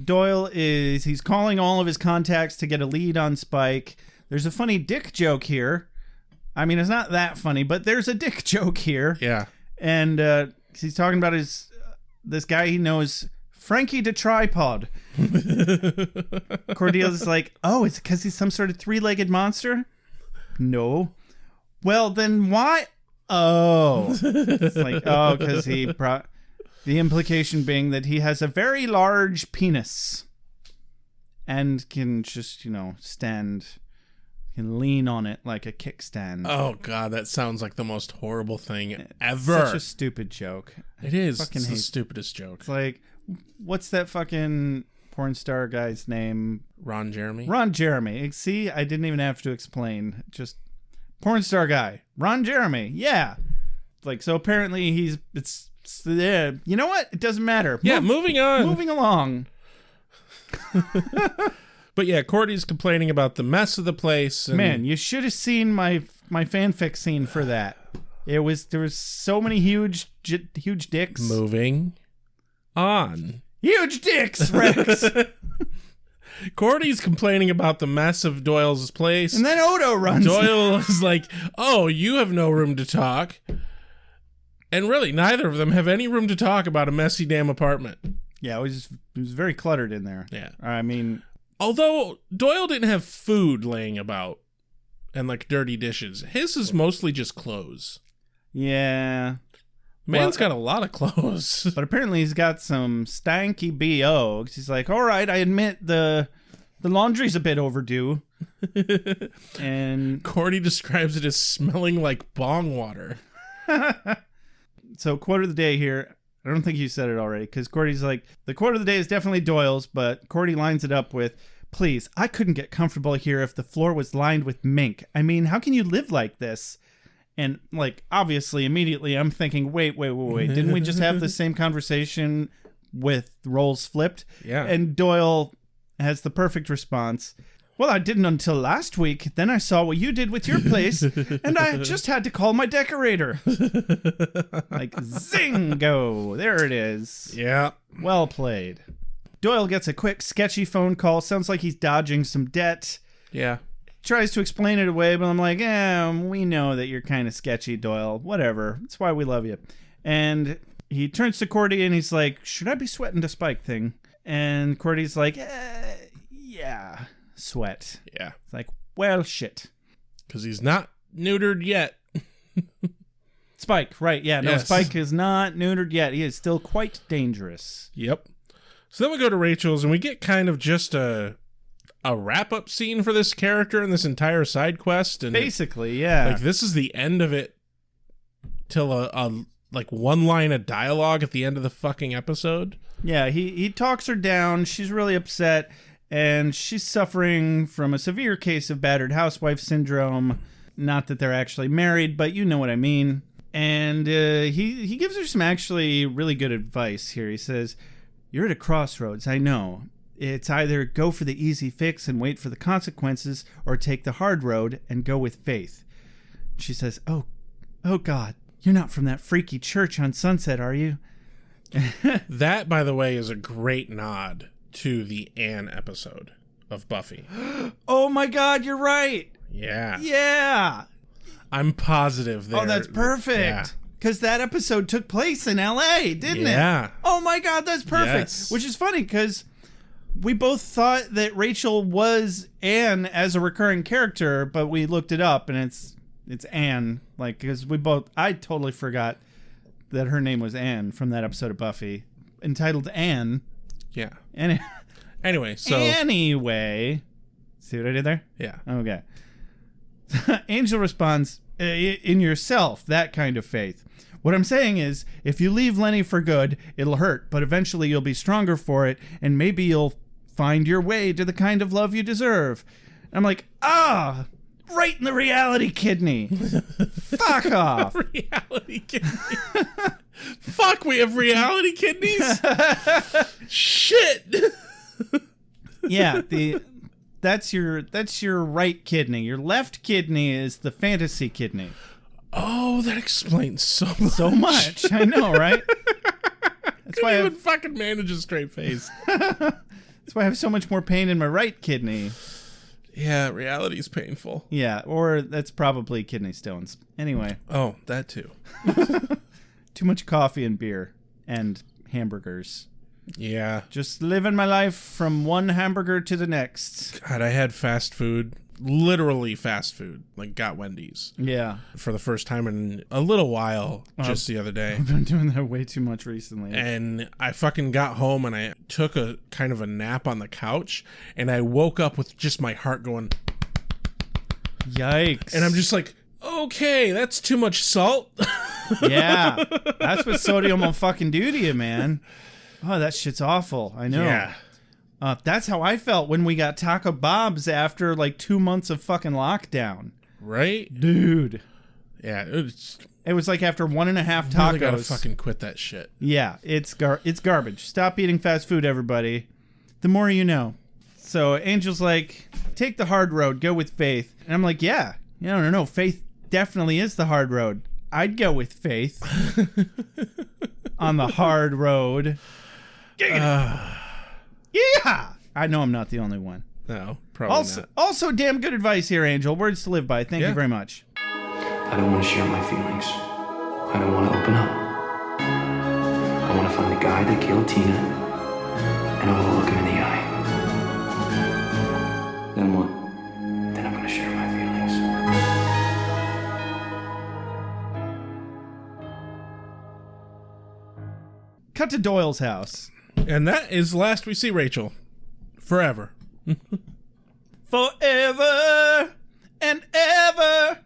Doyle he's calling all of his contacts to get a lead on Spike. There's a funny dick joke here. I mean, it's not that funny, but there's a dick joke here. Yeah. And he's talking about this guy he knows, Frankie the Tripod. Cordelia's like, oh, it's because he's some sort of 3-legged monster? No. Well, then why? Oh. It's like, oh, because the implication being that he has a very large penis and can just, can lean on it like a kickstand. Oh, God, that sounds like the most horrible thing ever. Such a stupid joke. It is. It's the stupidest joke. It's like, what's that fucking porn star guy's name? Ron Jeremy? Ron Jeremy. See, I didn't even have to explain. Just porn star guy. Ron Jeremy. Yeah. Like, so apparently yeah. You know what? It doesn't matter. Yeah, moving on. Moving along. But yeah, Cordy's complaining about the mess of the place. And man, you should have seen my fanfic scene for that. There was so many huge dicks. Moving on. Huge dicks, Rex. Cordy's complaining about the mess of Doyle's place. And then Odo runs. Doyle is like, oh, you have no room to talk. And really, neither of them have any room to talk about a messy damn apartment. Yeah, it was very cluttered in there. Yeah. I mean, although Doyle didn't have food laying about and like dirty dishes. His is mostly just clothes. Yeah. Man's got a lot of clothes. But apparently he's got some stanky BO. He's like, all right, I admit the laundry's a bit overdue. And Cordy describes it as smelling like bong water. So quote of the day here. I don't think you said it already, because Cordy's like, the quote of the day is definitely Doyle's, but Cordy lines it up with, please, I couldn't get comfortable here if the floor was lined with mink. I mean, how can you live like this? And, like, obviously, immediately I'm thinking, wait. Didn't we just have the same conversation with roles flipped? Yeah. And Doyle has the perfect response. Well, I didn't until last week. Then I saw what you did with your place, and I just had to call my decorator. Like, zingo! There it is. Yeah. Well played. Doyle gets a quick, sketchy phone call. Sounds like he's dodging some debt. Yeah. Tries to explain it away, but I'm like, we know that you're kind of sketchy, Doyle. Whatever. That's why we love you. And he turns to Cordy, and he's like, should I be sweating the Spike thing? And Cordy's like, yeah. Sweat. Yeah. It's like, well, shit. Because he's not neutered yet. Spike, right. Yeah, no, Yes. Spike is not neutered yet. He is still quite dangerous. Yep. So then we go to Rachel's, and we get kind of just a wrap-up scene for this character and this entire side quest. And basically, yeah. like, this is the end of it till a like one line of dialogue at the end of the fucking episode. Yeah, he talks her down. She's really upset. And she's suffering from a severe case of battered housewife syndrome. Not that they're actually married, but you know what I mean. And he gives her some actually really good advice here. He says, you're at a crossroads, I know. It's either go for the easy fix and wait for the consequences, or take the hard road and go with faith. She says, oh God, you're not from that freaky church on Sunset, are you? That, by the way, is a great nod to the Anne episode of Buffy. Oh my God, you're right. Yeah. Yeah. I'm positive there. Oh, that's perfect. Because that episode took place in LA, didn't it? Yeah. Oh my God, that's perfect. Yes. Which is funny because we both thought that Rachel was Anne as a recurring character, but we looked it up and it's Anne. Like, because I totally forgot that her name was Anne from that episode of Buffy, entitled Anne. Yeah. Anyway, so. Anyway. See what I did there? Yeah. Okay. Angel responds, in yourself, that kind of faith. What I'm saying is, if you leave Lenny for good, it'll hurt, but eventually you'll be stronger for it, and maybe you'll find your way to the kind of love you deserve. And I'm like, right in the reality kidney. Fuck off. Reality kidney. Fuck, we have reality kidneys? Shit. Yeah, that's your right kidney. Your left kidney is the fantasy kidney. Oh, that explains so much. I know, right? That's why I even fucking manage a straight face. That's why I have so much more pain in my right kidney. Yeah, reality's painful. Yeah, or that's probably kidney stones. Anyway. Oh, that too. Too much coffee and beer and hamburgers. Yeah. Just living my life from one hamburger to the next. God, I had fast food. Literally fast food. Like, got Wendy's. Yeah. For the first time in a little while, just the other day. I've been doing that way too much recently. And I fucking got home and I took a kind of a nap on the couch. And I woke up with just my heart going... Yikes. And I'm just like, okay, that's too much salt. Yeah. That's what sodium will fucking do to you, man. Oh, that shit's awful. I know. Yeah. That's how I felt when we got Taco Bob's after like 2 months of fucking lockdown. Right? Dude. Yeah. It was like after 1.5 tacos. I really gotta fucking quit that shit. Yeah, it's garbage. Stop eating fast food, everybody. The more you know. So Angel's like, take the hard road, go with faith. And I'm like, yeah. No. Faith definitely is the hard road. I'd go with faith on the hard road. Yeah. I know I'm not the only one. No, probably not. Also, damn good advice here, Angel. Words to live by. Thank you very much. I don't want to share my feelings. I don't want to open up. I want to find the guy that killed Tina, and I want to look him in the eye. Then what? Then I'm going to share my feelings. Cut to Doyle's house. And that is last we see Rachel. Forever. Forever and ever.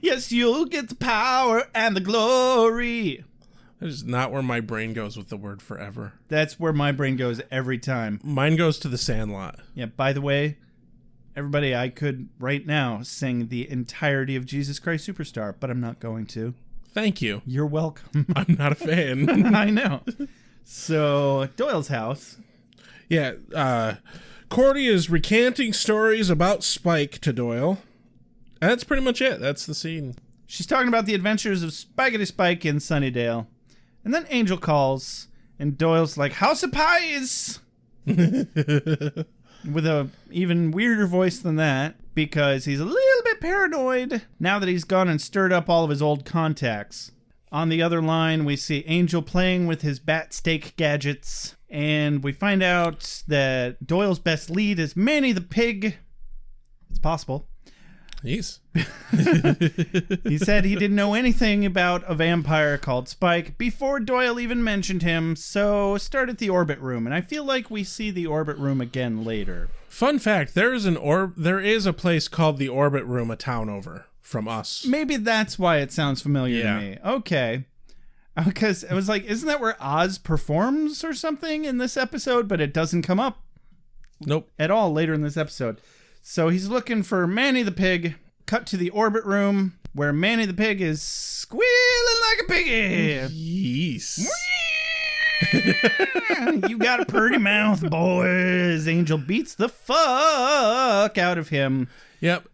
Yes, you'll get the power and the glory. That is not where my brain goes with the word forever. That's where my brain goes every time. Mine goes to the Sandlot. Yeah, by the way, everybody, I could right now sing the entirety of Jesus Christ Superstar, but I'm not going to. Thank you. You're welcome. I'm not a fan. I know. So, Doyle's house. Yeah, Cordy is recanting stories about Spike to Doyle. And that's pretty much it. That's the scene. She's talking about the adventures of Spikety Spike in Sunnydale. And then Angel calls, and Doyle's like, House of Pies! With a even weirder voice than that, because he's a little bit paranoid now that he's gone and stirred up all of his old contacts. On the other line, we see Angel playing with his bat steak gadgets, and we find out that Doyle's best lead is Manny the Pig. It's possible. Yes. He said he didn't know anything about a vampire called Spike before Doyle even mentioned him, so start at the Orbit Room, and I feel like we see the Orbit Room again later. Fun fact, there is a place called the Orbit Room a town over from us. Maybe that's why it sounds familiar to me. Okay. Because I was like, isn't that where Oz performs or something in this episode? But it doesn't come up at all later in this episode. So he's looking for Manny the Pig. Cut to the Orbit Room, where Manny the Pig is squealing like a piggy. Yes. You got a pretty mouth, boys. Angel beats the fuck out of him. Yep.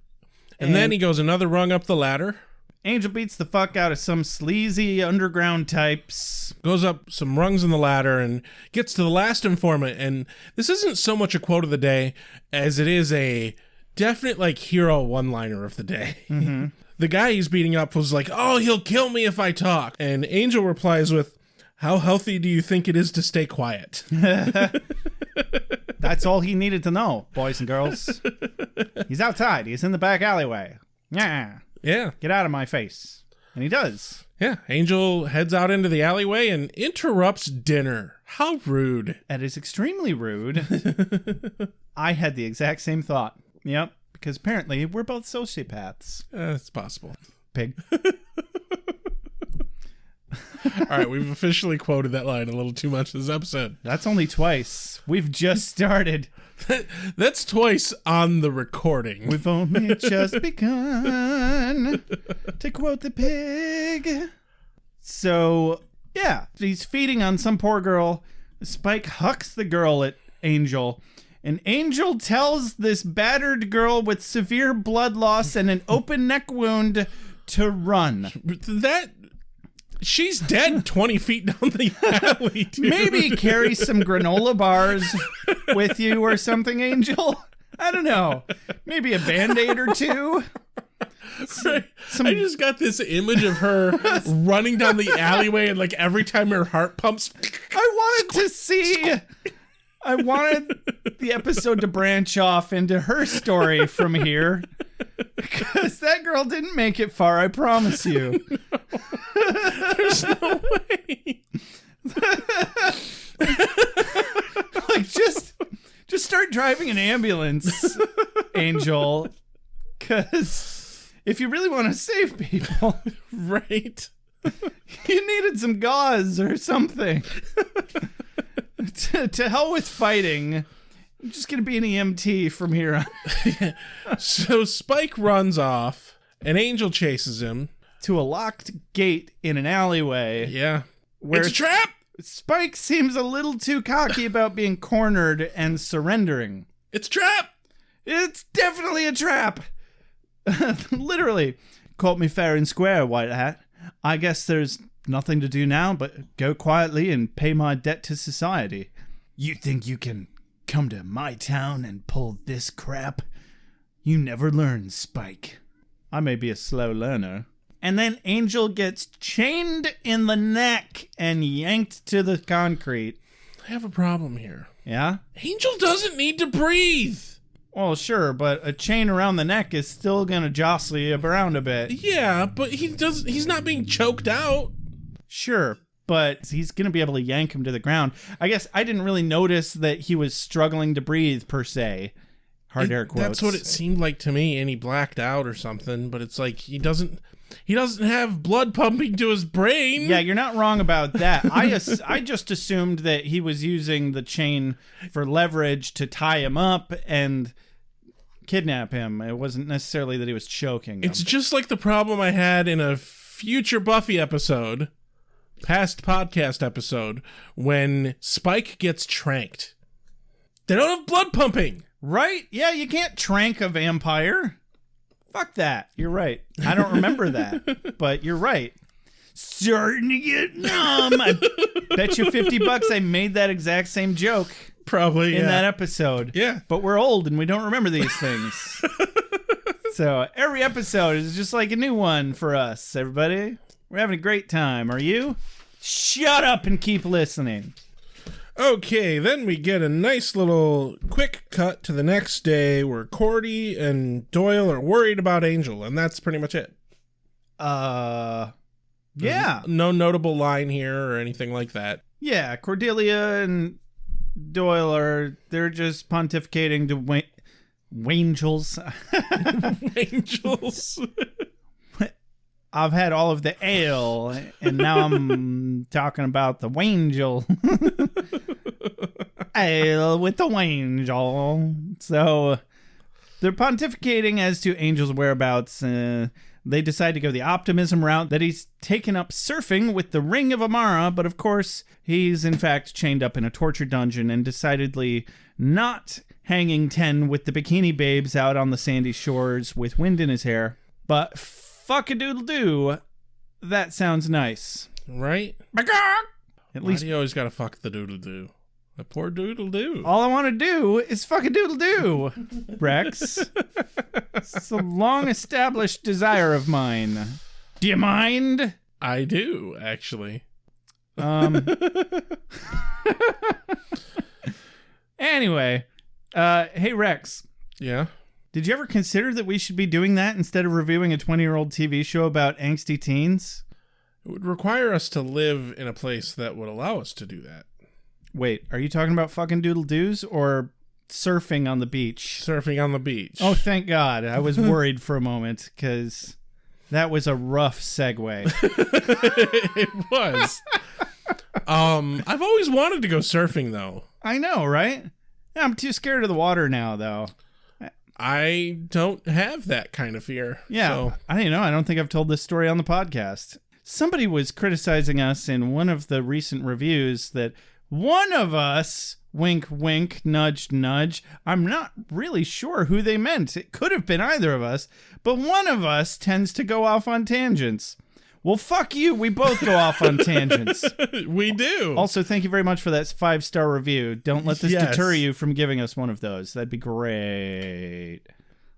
And then he goes another rung up the ladder. Angel beats the fuck out of some sleazy underground types. Goes up some rungs in the ladder and gets to the last informant. And this isn't so much a quote of the day as it is a definite, like, hero one-liner of the day. Mm-hmm. The guy he's beating up was like, oh, he'll kill me if I talk. And Angel replies with, how healthy do you think it is to stay quiet? That's all he needed to know, boys and girls. He's outside. He's in the back alleyway. Yeah. Yeah. Get out of my face. And he does. Yeah. Angel heads out into the alleyway and interrupts dinner. How rude. That is extremely rude. I had the exact same thought. Yep. Because apparently we're both sociopaths. It's possible. Pig. All right. We've officially quoted that line a little too much this episode. That's only twice. We've just started. That's twice on the recording. We've only just begun, to quote the pig. So, yeah, he's feeding on some poor girl. Spike hucks the girl at Angel, and Angel tells this battered girl with severe blood loss and an open neck wound to run. She's dead 20 feet down the alley, dude. Maybe carry some granola bars with you or something, Angel. I don't know. Maybe a Band-Aid or two. I just got this image of her running down the alleyway and like every time her heart pumps. I wanted the episode to branch off into her story from here. Because that girl didn't make it far, I promise you. No. There's no way. Like, just start driving an ambulance, Angel. Because if you really want to save people, right? You needed some gauze or something. To hell with fighting. I'm just going to be an EMT from here on. So Spike runs off, and Angel chases him. To a locked gate in an alleyway. Yeah. Where it's a trap! Spike seems a little too cocky about being cornered and surrendering. It's a trap! It's definitely a trap! Literally. Caught me fair and square, White Hat. I guess there's nothing to do now but go quietly and pay my debt to society. You think you can come to my town and pull this crap? You never learn, Spike. I may be a slow learner. And then Angel gets chained in the neck and yanked to the concrete. I have a problem here. Yeah? Angel doesn't need to breathe. Well, sure, but a chain around the neck is still gonna jostle you around a bit. Yeah, but he's not being choked out. Sure, but he's gonna be able to yank him to the ground. I guess I didn't really notice that he was struggling to breathe, per se. Hard air quotes. That's what it seemed like to me, and he blacked out or something, but it's like he doesn't have blood pumping to his brain. Yeah, you're not wrong about that. I just assumed that he was using the chain for leverage to tie him up and kidnap him. It wasn't necessarily that he was choking him. It's just like the problem I had in a future Buffy episode, past podcast episode, when Spike gets tranked. They don't have blood pumping. Right? Yeah, you can't trank a vampire. Fuck that. You're right. I don't remember that, but you're right. Starting to get numb. I bet you $50 I made that exact same joke. Probably, in that episode. Yeah. But we're old and we don't remember these things. So every episode is just like a new one for us, everybody. We're having a great time. Are you? Shut up and keep listening. Okay, then we get a nice little quick cut to the next day where Cordy and Doyle are worried about Angel, and that's pretty much it. Yeah. No notable line here or anything like that. Yeah, Cordelia and Doyle they're just pontificating to Wangels. Wangels. I've had all of the ale, and now I'm talking about the Wangel. Ale with the Wangel. So they're pontificating as to Angel's whereabouts. They decide to go the optimism route, that he's taken up surfing with the Ring of Amara, but of course he's in fact chained up in a torture dungeon and decidedly not hanging 10 with the bikini babes out on the sandy shores with wind in his hair, but fuck-a-doodle-doo, that sounds nice. Right? At Why least do you always gotta fuck the doodle-doo? The poor doodle-doo. all I want to do is fuck-a-doodle-doo, Rex. It's a long-established desire of mine. Do you mind? I do, actually. Anyway, hey, Rex. Yeah? Did you ever consider that we should be doing that instead of reviewing a 20-year-old TV show about angsty teens? It would require us to live in a place that would allow us to do that. Wait, are you talking about fucking doodle-doos or surfing on the beach? Surfing on the beach. Oh, thank God. I was worried for a moment because that was a rough segue. It was. I've always wanted to go surfing, though. I know, right? I'm too scared of the water now, though. I don't have that kind of fear. Yeah, So. I don't know. I don't think I've told this story on the podcast. Somebody was criticizing us in one of the recent reviews that one of us, wink, wink, nudge, nudge, I'm not really sure who they meant. It could have been either of us, but one of us tends to go off on tangents. Well, fuck you. We both go off on tangents. We do. Also, thank you very much for that 5-star review. Don't let this Yes. deter you from giving us one of those. That'd be great.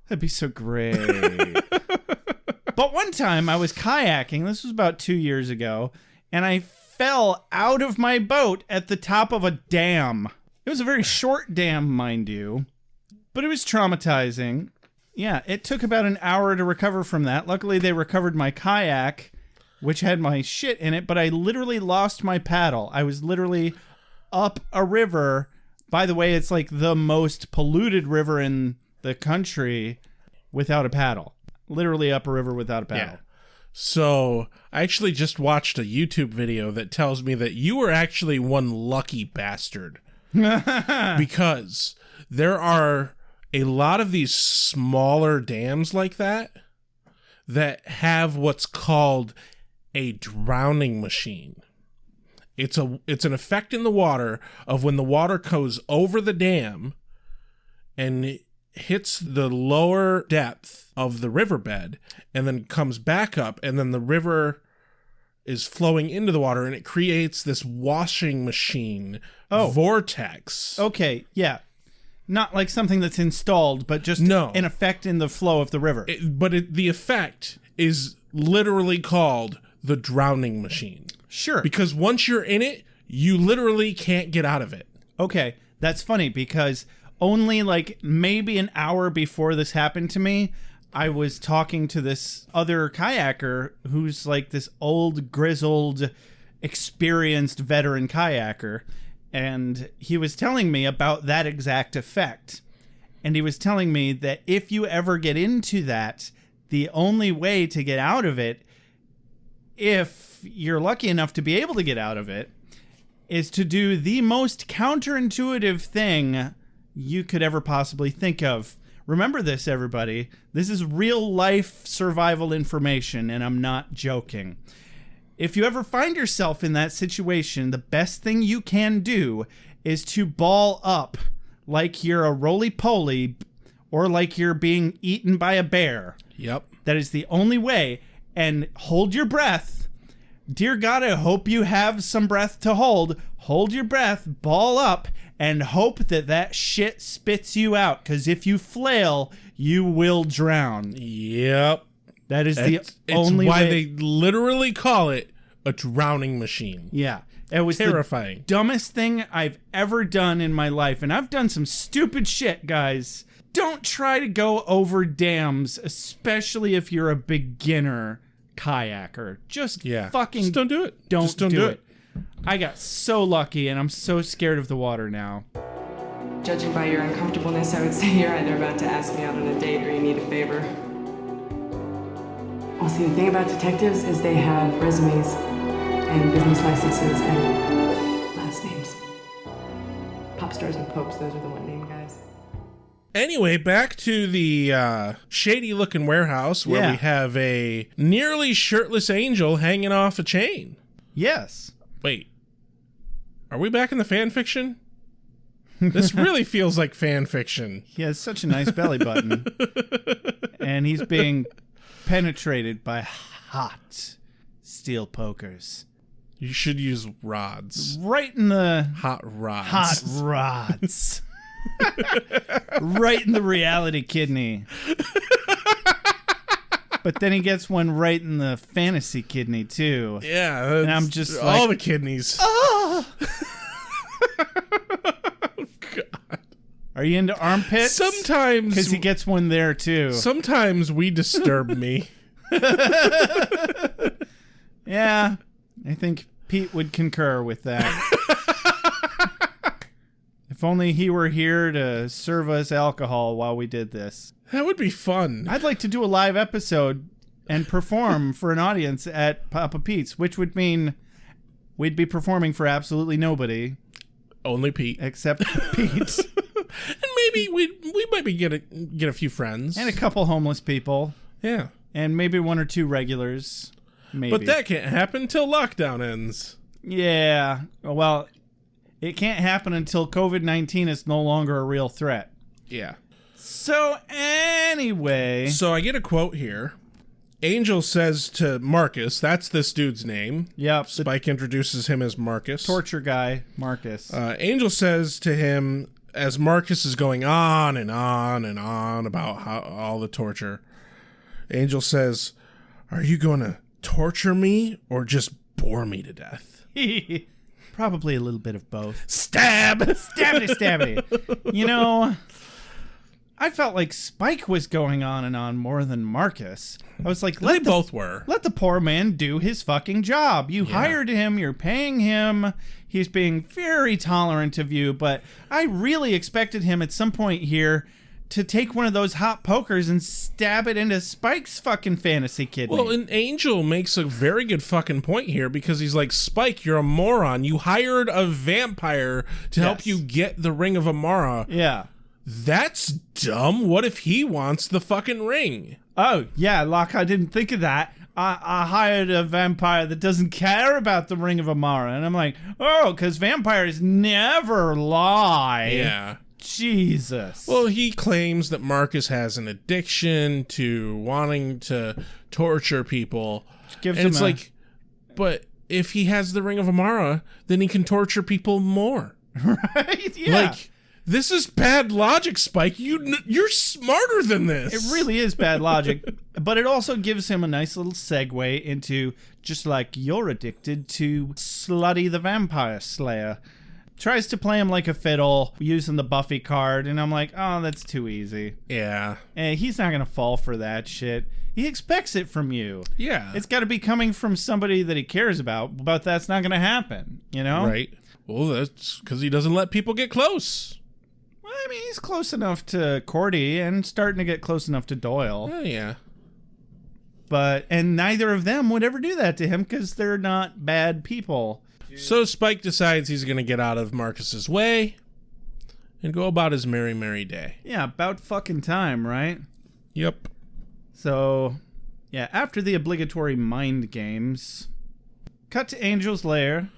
That'd be so great. But one time I was kayaking. This was about 2 years ago. And I fell out of my boat at the top of a dam. It was a very short dam, mind you. But it was traumatizing. Yeah, it took about an hour to recover from that. Luckily, they recovered my kayak, which had my shit in it, but I literally lost my paddle. I was literally up a river. By the way, it's like the most polluted river in the country without a paddle. Literally up a river without a paddle. Yeah. So I actually just watched a YouTube video that tells me that you were actually one lucky bastard. Because there are a lot of these smaller dams like that have what's called a drowning machine. It's an effect in the water of when the water goes over the dam and it hits the lower depth of the riverbed and then comes back up, and then the river is flowing into the water and it creates this washing machine vortex. Okay, yeah. Not like something that's installed, but just an effect in the flow of the river. The effect is literally called the drowning machine. Sure. Because once you're in it, you literally can't get out of it. Okay, that's funny because only like maybe an hour before this happened to me, I was talking to this other kayaker who's like this old, grizzled, experienced veteran kayaker. And he was telling me about that exact effect. And he was telling me that if you ever get into that, the only way to get out of it, if you're lucky enough to be able to get out of it, is to do the most counterintuitive thing you could ever possibly think of. Remember this, everybody. This is real life survival information, and I'm not joking. If you ever find yourself in that situation, the best thing you can do is to ball up like you're a roly-poly or like you're being eaten by a bear. Yep. That is the only way. And hold your breath. Dear God, I hope you have some breath to hold. Hold your breath, ball up, and hope that that shit spits you out. Because if you flail, you will drown. Yep. That is the It's only way. why they literally call it a drowning machine. Yeah. It was terrifying. The dumbest thing I've ever done in my life. And I've done some stupid shit, guys. Don't try to go over dams, especially if you're a beginner kayaker. Just fucking don't do it. Don't do it. I got so lucky, and I'm so scared of the water now. Judging by your uncomfortableness, I would say you're either about to ask me out on a date or you need a favor. Well, see, the thing about detectives is they have resumes and business licenses and last names. Pop stars and popes, those are the one-name guys. Anyway, back to the shady-looking warehouse where we have a nearly shirtless angel hanging off a chain. Yes. Wait. Are we back in the fan fiction? This really feels like fan fiction. He has such a nice belly button. And he's being penetrated by hot steel pokers. You should use rods. Right in the... Hot rods. Hot rods. Right in the reality kidney. But then he gets one right in the fantasy kidney, too. Yeah. And I'm just all like... the kidneys. Oh! God. Are you into armpits? Sometimes... Because he gets one there, too. Sometimes we disturb me. Yeah. I think Pete would concur with that. If only he were here to serve us alcohol while we did this. That would be fun. I'd like to do a live episode and perform for an audience at Papa Pete's, which would mean we'd be performing for absolutely nobody. Only Pete. Except Pete. And maybe we might be get a few friends. And a couple homeless people. Yeah. And maybe one or two regulars. Maybe. But that can't happen till lockdown ends. Yeah. Well, it can't happen until COVID-19 is no longer a real threat. Yeah. So anyway. So I get a quote here. Angel says to Marcus, that's this dude's name. Yep. Spike introduces him as Marcus. Torture guy, Marcus. Angel says to him, as Marcus is going on and on and on about how all the torture, Angel says, are you going to torture me or just bore me to death? Probably a little bit of both. Stab! Stabbity. You know, I felt like Spike was going on and on more than Marcus. I was like, both were. Let the poor man do his fucking job. You hired him, you're paying him. He's being very tolerant of you, but I really expected him at some point here to take one of those hot pokers and stab it into Spike's fucking fantasy kidney. Well, and Angel makes a very good fucking point here because he's like, Spike, you're a moron. You hired a vampire to help you get the Ring of Amara. Yeah. That's dumb. What if he wants the fucking ring? Oh, yeah, Locke, I didn't think of that. I hired a vampire that doesn't care about the Ring of Amara. And I'm like, oh, because vampires never lie. Yeah. Jesus. Well, he claims that Marcus has an addiction to wanting to torture people. Gives and him it's like, but if he has the Ring of Amara, then he can torture people more. Right? Yeah. Like, this is bad logic, Spike. You're smarter than this. It really is bad logic. But it also gives him a nice little segue into just like you're addicted to Slutty the Vampire Slayer. Tries to play him like a fiddle using the Buffy card, and I'm like, oh, that's too easy. Yeah. He's not going to fall for that shit. He expects it from you. Yeah. It's got to be coming from somebody that he cares about, but that's not going to happen, you know? Right. Well, that's because he doesn't let people get close. Well, I mean, he's close enough to Cordy and starting to get close enough to Doyle. Oh, yeah. And neither of them would ever do that to him because they're not bad people. So Spike decides he's going to get out of Marcus's way and go about his merry, merry day. Yeah, about fucking time, right? Yep. So, yeah, after the obligatory mind games, cut to Angel's lair.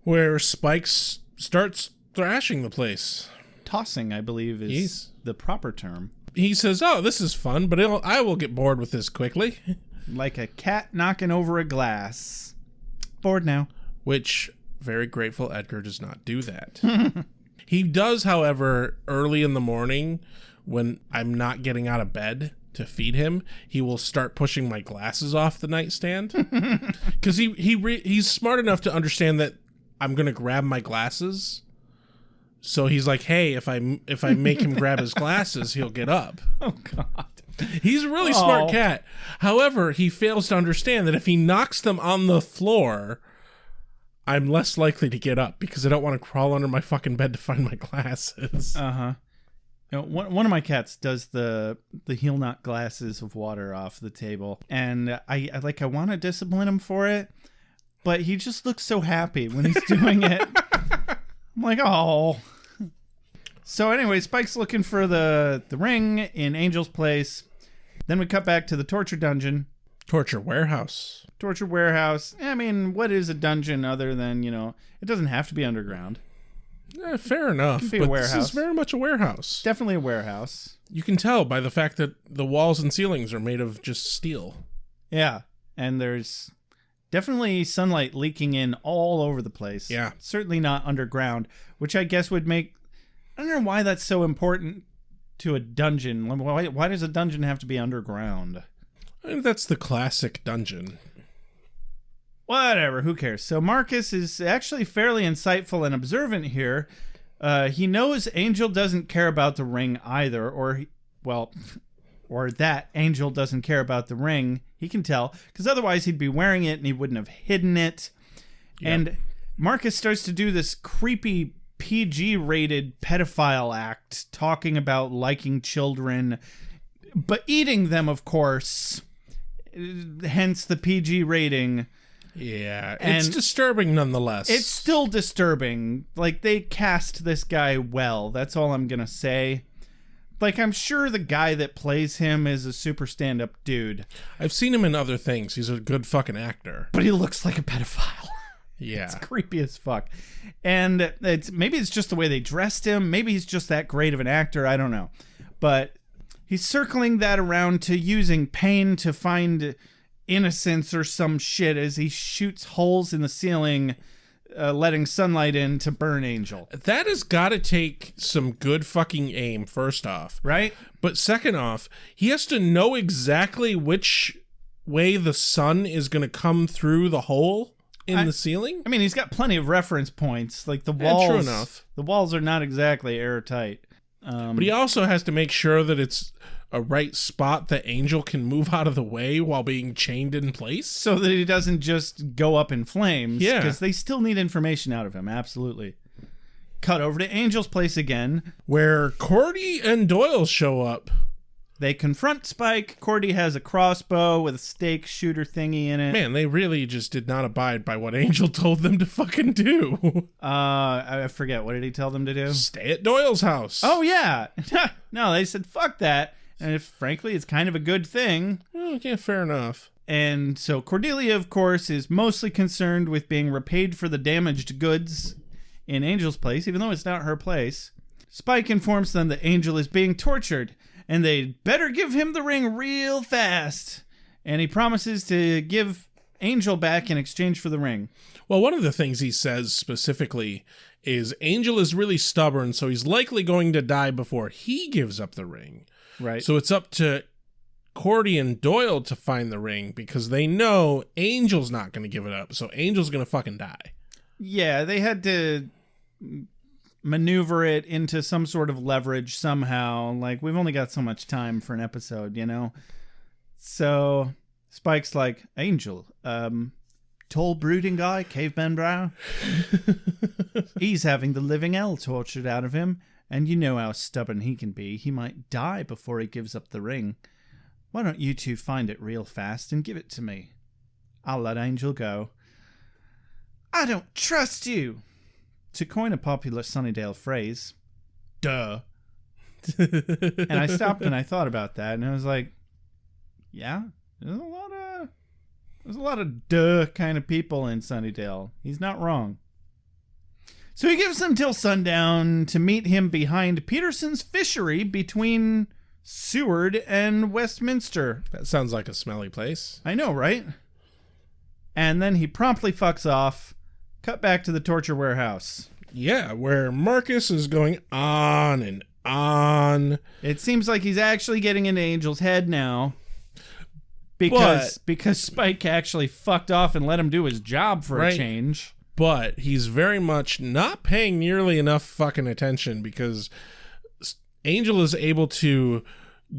Where Spike starts thrashing the place. Tossing, I believe, is the proper term. He says, oh, this is fun, but I will get bored with this quickly. Like a cat knocking over a glass. Bored now. Which... very grateful Edgar does not do that. He does, however, early in the morning when I'm not getting out of bed to feed him, he will start pushing my glasses off the nightstand. Because he's smart enough to understand that I'm going to grab my glasses. So he's like, hey, if I make him grab his glasses, he'll get up. Oh, God. He's a really smart cat. However, he fails to understand that if he knocks them on the floor... I'm less likely to get up because I don't want to crawl under my fucking bed to find my glasses. Uh-huh. You know, one of my cats does the heel knock glasses of water off the table, and I want to discipline him for it, but he just looks so happy when he's doing it. I'm like, oh. So anyway, Spike's looking for the ring in Angel's place. Then we cut back to the torture dungeon. Torture warehouse. Torture warehouse. I mean, what is a dungeon other than, it doesn't have to be underground. Fair enough. It can be a warehouse. This is very much a warehouse. Definitely a warehouse. You can tell by the fact that the walls and ceilings are made of just steel. Yeah, and there's definitely sunlight leaking in all over the place. Yeah. Certainly not underground, which I guess would make... I don't know why that's so important to a dungeon. Why does a dungeon have to be underground? I think that's the classic dungeon. Whatever, who cares? So Marcus is actually fairly insightful and observant here. He knows Angel doesn't care about the ring either, or that Angel doesn't care about the ring. He can tell, because otherwise he'd be wearing it and he wouldn't have hidden it. Yep. And Marcus starts to do this creepy PG-rated pedophile act, talking about liking children, but eating them, of course. Hence the PG rating. Yeah, and it's disturbing nonetheless. It's still disturbing. Like, they cast this guy well. That's all I'm gonna say. Like, I'm sure the guy that plays him is a super stand-up dude. I've seen him in other things. He's a good fucking actor. But he looks like a pedophile. Yeah. It's creepy as fuck. And maybe it's just the way they dressed him. Maybe he's just that great of an actor. I don't know. But he's circling that around to using pain to find innocence or some shit as he shoots holes in the ceiling, letting sunlight in to burn Angel. That has got to take some good fucking aim, first off. Right? But second off, he has to know exactly which way the sun is going to come through the hole in the ceiling. I mean, he's got plenty of reference points. Like, the walls... true enough. The walls are not exactly airtight. But he also has to make sure that it's a right spot that Angel can move out of the way while being chained in place. So that he doesn't just go up in flames. Yeah. Because they still need information out of him, absolutely. Cut over to Angel's place again, where Cordy and Doyle show up. They confront Spike. Cordy has a crossbow with a stake shooter thingy in it. Man, they really just did not abide by what Angel told them to fucking do. I forget. What did he tell them to do? Stay at Doyle's house. Oh, yeah. No, they said, fuck that. And frankly, it's kind of a good thing. Yeah, fair enough. And so Cordelia, of course, is mostly concerned with being repaid for the damaged goods in Angel's place, even though it's not her place. Spike informs them that Angel is being tortured, and they'd better give him the ring real fast. And he promises to give Angel back in exchange for the ring. Well, one of the things he says specifically is Angel is really stubborn, so he's likely going to die before he gives up the ring. Right. So it's up to Cordy and Doyle to find the ring because they know Angel's not going to give it up. So Angel's going to fucking die. Yeah, they had to maneuver it into some sort of leverage somehow. Like, we've only got so much time for an episode, you know? So Spike's like, Angel, tall brooding guy, caveman brow. He's having the living hell tortured out of him. And you know how stubborn he can be. He might die before he gives up the ring. Why don't you two find it real fast and give it to me? I'll let Angel go. I don't trust you. To coin a popular Sunnydale phrase, duh. And I stopped and I thought about that, and I was like, yeah, there's a lot of duh kind of people in Sunnydale. He's not wrong. So he gives them till sundown to meet him behind Peterson's fishery between Seward and Westminster. That sounds like a smelly place. I know, right? And then he promptly fucks off. Cut back to the torture warehouse. Yeah, where Marcus is going on and on. It seems like he's actually getting into Angel's head now. Because Spike actually fucked off and let him do his job for a change. But he's very much not paying nearly enough fucking attention because Angel is able to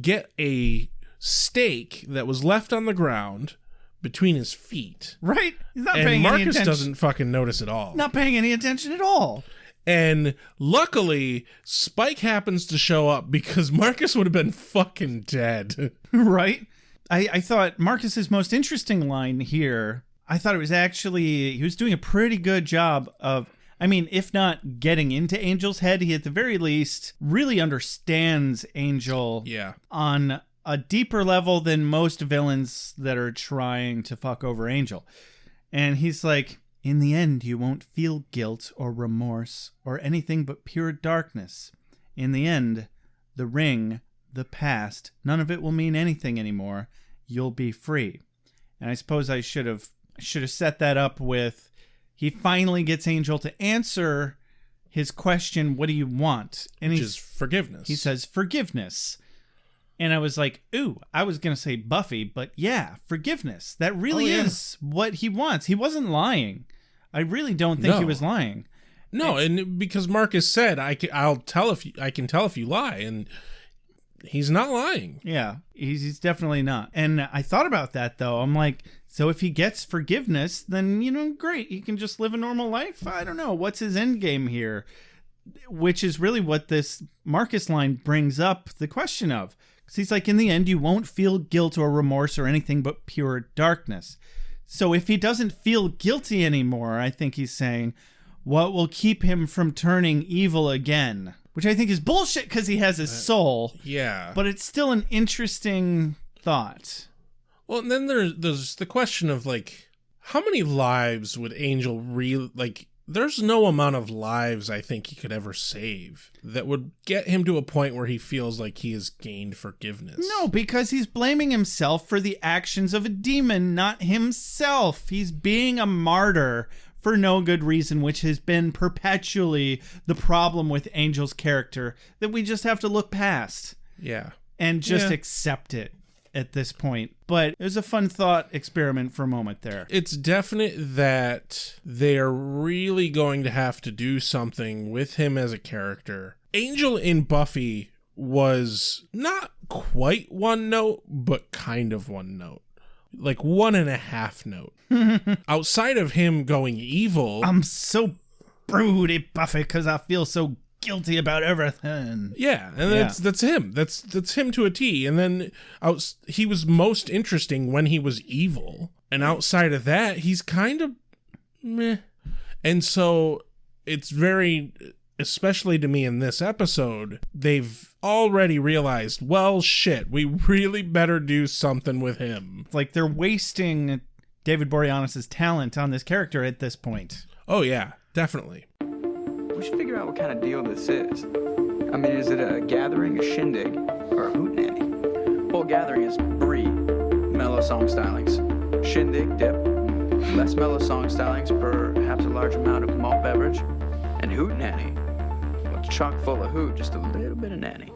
get a stake that was left on the ground between his feet. Right? He's not and paying Marcus any attention. doesn't fucking notice at all. Not paying any attention at all. And luckily, Spike happens to show up because Marcus would have been fucking dead. Right? I thought Marcus's most interesting line here, I thought it was actually, he was doing a pretty good job of, I mean, if not getting into Angel's head, he at the very least really understands Angel on a deeper level than most villains that are trying to fuck over Angel. And he's like, in the end, you won't feel guilt or remorse or anything but pure darkness. In the end, the ring, the past, none of it will mean anything anymore. You'll be free. And I suppose I should have set that up with, he finally gets Angel to answer his question, what do you want? And Which is forgiveness. He says forgiveness. And I was like, ooh, I was going to say Buffy, but yeah, forgiveness. That really is what he wants. He wasn't lying. I really don't think he was lying. No, and because Marcus said, I can tell if you lie, and he's not lying. Yeah, he's definitely not. And I thought about that, though. I'm like, so if he gets forgiveness, then, great. He can just live a normal life. I don't know. What's his end game here? Which is really what this Marcus line brings up the question of. Because he's like, in the end, you won't feel guilt or remorse or anything but pure darkness. So if he doesn't feel guilty anymore, I think he's saying, what will keep him from turning evil again? Which I think is bullshit because he has his soul. Yeah. But it's still an interesting thought. Well, and then there's the question of, like, how many lives would Angel really, like, there's no amount of lives I think he could ever save that would get him to a point where he feels like he has gained forgiveness. No, because he's blaming himself for the actions of a demon, not himself. He's being a martyr for no good reason, which has been perpetually the problem with Angel's character that we just have to look past. Yeah. And just accept it at this point. But it was a fun thought experiment for a moment there. It's definite that they're really going to have to do something with him as a character. Angel in Buffy was not quite one note, but kind of one note. Like 1.5 note. Outside of him going evil, I'm so broody, Buffy, because I feel so guilty about everything. Yeah, and that's him. That's him to a T. And then he was most interesting when he was evil. And outside of that, he's kind of meh. And so it's very, especially to me in this episode, they've already realized, well, shit, we really better do something with him. Like they're wasting David Boreanaz's talent on this character at this point. Oh, yeah, definitely. We should figure out what kind of deal this is. I mean, is it a gathering, a shindig, or a hootenanny? Well, gathering is brie, mellow song stylings. Shindig, dip, less mellow song stylings, perhaps a large amount of malt beverage. And hootenanny, well, it's chock full of hoot, just a little bit of nanny.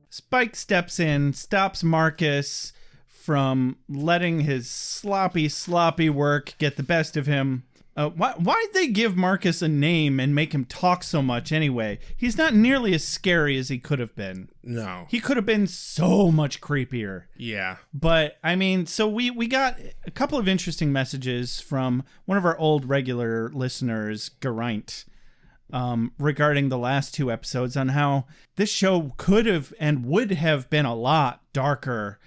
Spike steps in, stops Marcus from letting his sloppy work get the best of him. Why'd they give Marcus a name and make him talk so much anyway? He's not nearly as scary as he could have been. No. He could have been so much creepier. Yeah. But, I mean, so we got a couple of interesting messages from one of our old regular listeners, Geraint, regarding the last 2 episodes on how this show could have and would have been a lot darker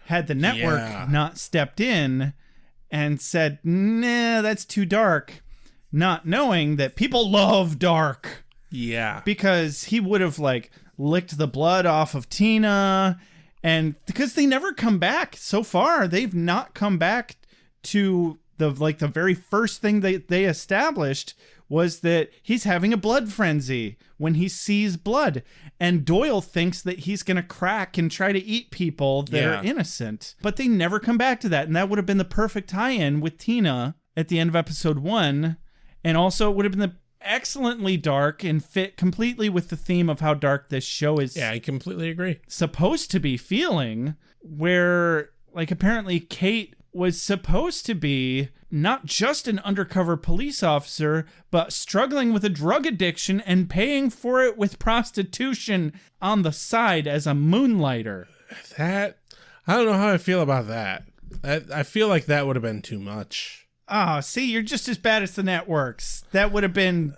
had the network not stepped in and said, nah, that's too dark. Not knowing that people love dark. Yeah. Because he would have, like, licked the blood off of Tina. And because they never come back so far, they've not come back to the very first thing they established was that he's having a blood frenzy when he sees blood. And Doyle thinks that he's going to crack and try to eat people that are innocent. But they never come back to that. And that would have been the perfect tie-in with Tina at the end of episode 1. And also it would have been the excellently dark and fit completely with the theme of how dark this show is. Yeah, I completely agree. Supposed to be feeling, where, like, apparently Kate was supposed to be not just an undercover police officer, but struggling with a drug addiction and paying for it with prostitution on the side as a moonlighter. That, I don't know how I feel about that. I feel like that would have been too much. Ah, see, you're just as bad as the networks. That would have been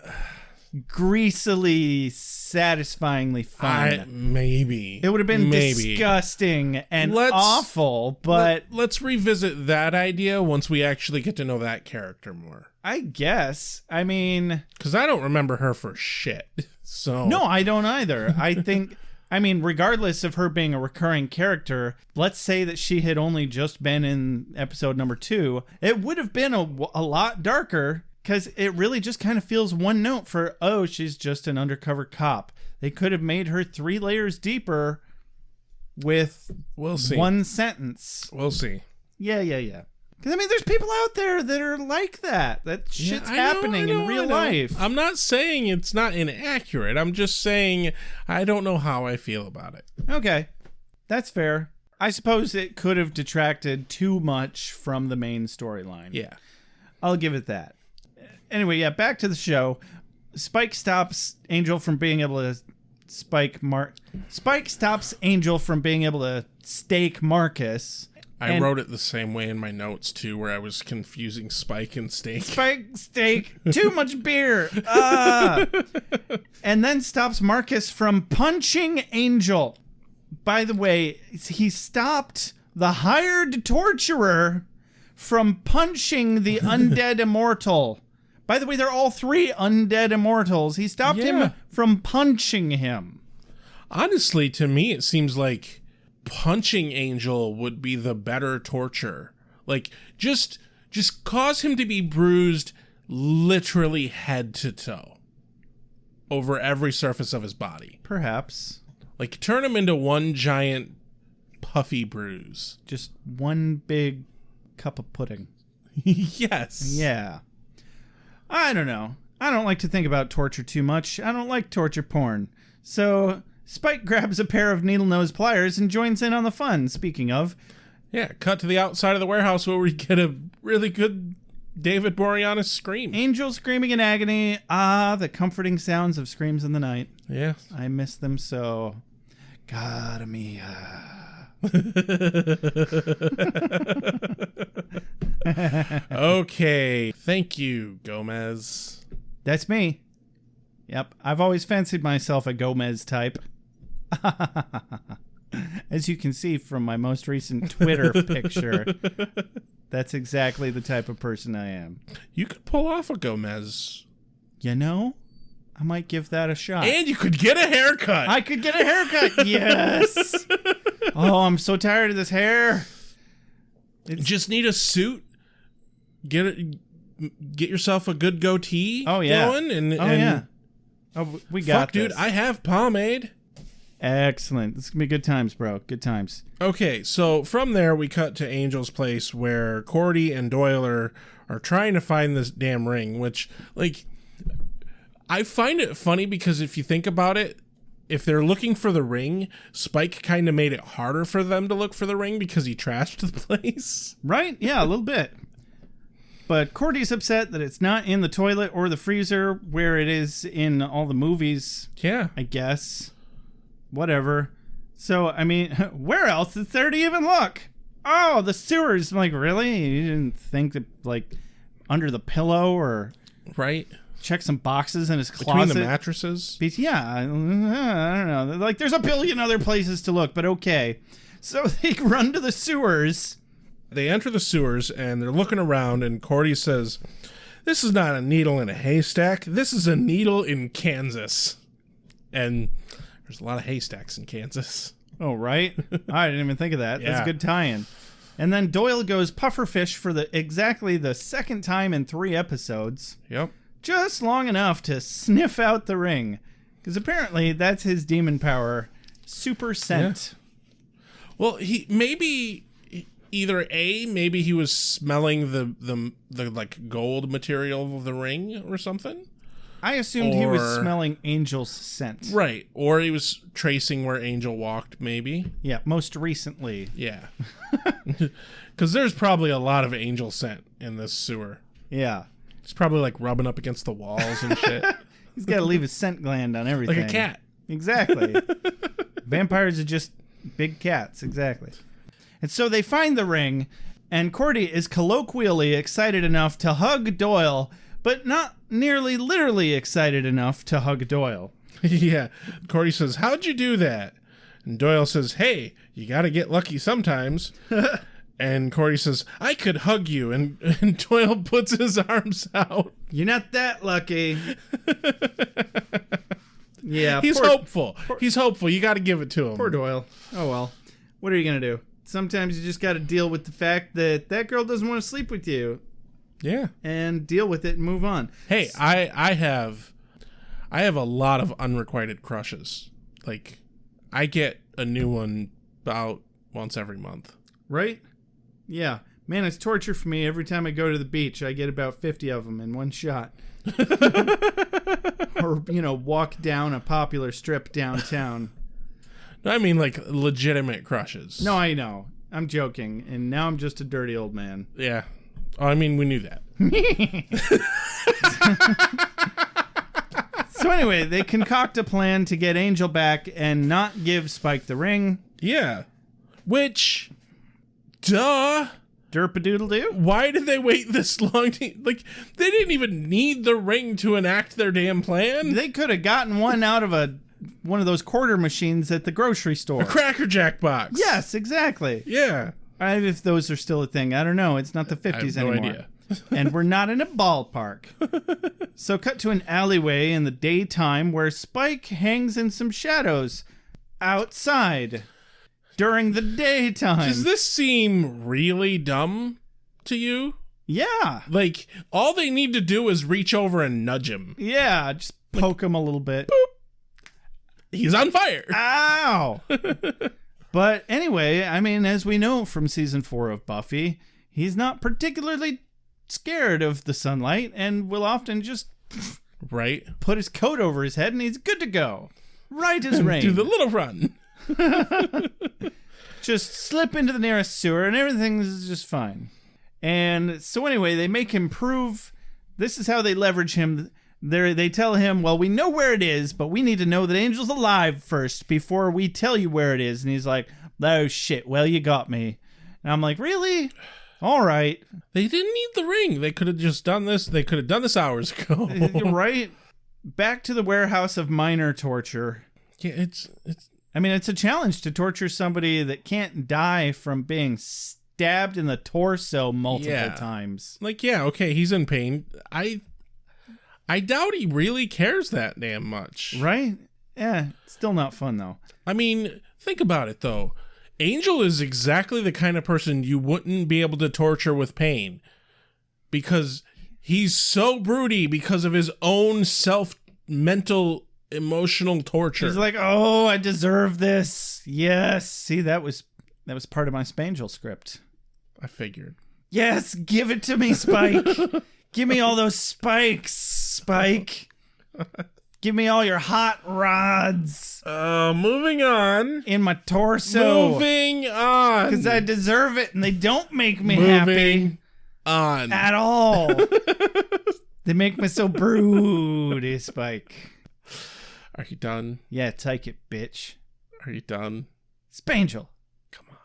greasily, satisfyingly fun. Maybe. It would have been disgusting and awful, but... Let's revisit that idea once we actually get to know that character more. I guess. I mean... Because I don't remember her for shit, so... No, I don't either. I think... I mean, regardless of her being a recurring character, let's say that she had only just been in episode number 2, it would have been a lot darker... Because it really just kind of feels one note for, oh, she's just an undercover cop. They could have made her 3 layers deeper with one sentence. We'll see. Yeah. Because, I mean, there's people out there that are like that. That shit's happening in real life. I'm not saying it's not inaccurate. I'm just saying I don't know how I feel about it. Okay. That's fair. I suppose it could have detracted too much from the main storyline. Yeah. I'll give it that. Anyway, yeah, back to the show. Spike stops Angel from being able to Spike stops Angel from being able to stake Marcus. I wrote it the same way in my notes, too, where I was confusing Spike and Steak. Spike, steak, too much beer. And then stops Marcus from punching Angel. By the way, he stopped the hired torturer from punching the undead immortal. By the way, they're all three undead immortals. He stopped him from punching him. Honestly, to me, it seems like punching Angel would be the better torture. Like, just cause him to be bruised literally head to toe over every surface of his body. Perhaps. Like, turn him into one giant puffy bruise. Just one big cup of pudding. Yes. Yeah. I don't know. I don't like to think about torture too much. I don't like torture porn. So Spike grabs a pair of needle-nose pliers and joins in on the fun. Speaking of. Yeah, cut to the outside of the warehouse where we get a really good David Boreanaz scream. Angel screaming in agony. Ah, the comforting sounds of screams in the night. Yeah. I miss them so. God, Mia. Okay. Thank you, Gomez. That's me. Yep. I've always fancied myself a Gomez type. As you can see from my most recent Twitter picture, that's exactly the type of person I am. You could pull off a Gomez. You know, I might give that a shot. And you could get a haircut. I could get a haircut. Yes. Oh, I'm so tired of this hair. Just need a suit. Get yourself a good goatee. Oh yeah. Going yeah. Oh, we got this. Dude, I have pomade. Excellent. This is gonna be good times, bro. Good times. Okay, so from there we cut to Angel's place where Cordy and Doyle are trying to find this damn ring, which, like, I find it funny because if you think about it, if they're looking for the ring, Spike kind of made it harder for them to look for the ring because he trashed the place. Right? Yeah, a little bit. But Cordy's upset that it's not in the toilet or the freezer where it is in all the movies. Yeah. I guess. Whatever. So, I mean, where else is there to even look? Oh, the sewers. I'm like, really? You didn't think that, like, under the pillow or... Right. Check some boxes in his closet. Between the mattresses? Yeah, I don't know. Like, there's a billion other places to look, but okay. So they run to the sewers. They enter the sewers, and they're looking around, and Cordy says, "This is not a needle in a haystack. This is a needle in Kansas." And there's a lot of haystacks in Kansas. Oh, right? I didn't even think of that. Yeah. That's a good tie-in. And then Doyle goes pufferfish for exactly the second time in 3 episodes. Yep. Just long enough to sniff out the ring. Because apparently that's his demon power. Super scent. Yeah. Well, he maybe maybe he was smelling the like gold material of the ring or something. I assumed he was smelling Angel's scent. Right. Or he was tracing where Angel walked, maybe. Yeah, most recently. Yeah. Because there's probably a lot of Angel scent in this sewer. Yeah. He's probably like rubbing up against the walls and shit. He's got to leave his scent gland on everything. Like a cat. Exactly. Vampires are just big cats. Exactly. And so they find the ring, and Cordy is colloquially excited enough to hug Doyle, but not nearly literally excited enough to hug Doyle. Yeah. Cordy says, "How'd you do that?" And Doyle says, "Hey, you got to get lucky sometimes." And Cordy says, "I could hug you." And Doyle puts his arms out. You're not that lucky. Yeah. He's hopeful. He's hopeful. You got to give it to him. Poor Doyle. Oh, well. What are you going to do? Sometimes you just got to deal with the fact that that girl doesn't want to sleep with you. Yeah. And deal with it and move on. Hey, I have a lot of unrequited crushes. Like, I get a new one about once every month. Right? Yeah. Man, it's torture for me. Every time I go to the beach, I get about 50 of them in one shot. Or, walk down a popular strip downtown. I mean, like, legitimate crushes. No, I know. I'm joking. And now I'm just a dirty old man. Yeah. Oh, I mean, we knew that. So anyway, they concoct a plan to get Angel back and not give Spike the ring. Yeah. Which, duh. Derp-a-doodle-doo? Why did they wait this long? They didn't even need the ring to enact their damn plan. They could have gotten one out of one of those quarter machines at the grocery store. A Cracker Jack box. Yes, exactly. Yeah. If those are still a thing. I don't know. It's not the 50s I have no anymore. idea. And we're not in a ballpark. So cut to an alleyway in the daytime where Spike hangs in some shadows outside during the daytime. Does this seem really dumb to you? Yeah. Like, all they need to do is reach over and nudge him. Yeah, just poke him a little bit. Boop. He's on fire. Ow! But anyway, I mean, as we know from season 4 of Buffy, he's not particularly scared of the sunlight and will often just put his coat over his head and he's good to go. Right as rain. Do the little run. Just slip into the nearest sewer and everything's just fine. And so anyway, they make him prove. This is how they leverage him. They tell him, well, we know where it is, but we need to know that Angel's alive first before we tell you where it is. And he's like, oh shit, well, you got me. And I'm like, really? All right. They didn't need the ring. They could have just done this. They could have done this hours ago. Right? Back to the warehouse of minor torture. Yeah, it's. I mean, it's a challenge to torture somebody that can't die from being stabbed in the torso multiple times. Like, yeah, okay, he's in pain. I doubt he really cares that damn much. Right? Yeah, still not fun, though. I mean, think about it, though. Angel is exactly the kind of person you wouldn't be able to torture with pain. Because he's so broody because of his own mental, emotional torture. He's like, oh, I deserve this. Yes. See, that was part of my Spangel script. I figured. Yes, give it to me, Spike. Give me all those spikes, Spike. Give me all your hot rods. Moving on. In my torso. Moving on. Because I deserve it and they don't make me happy. On. At all. They make me so broody, Spike. Are you done? Yeah, take it, bitch. Are you done? Spangel. Come on.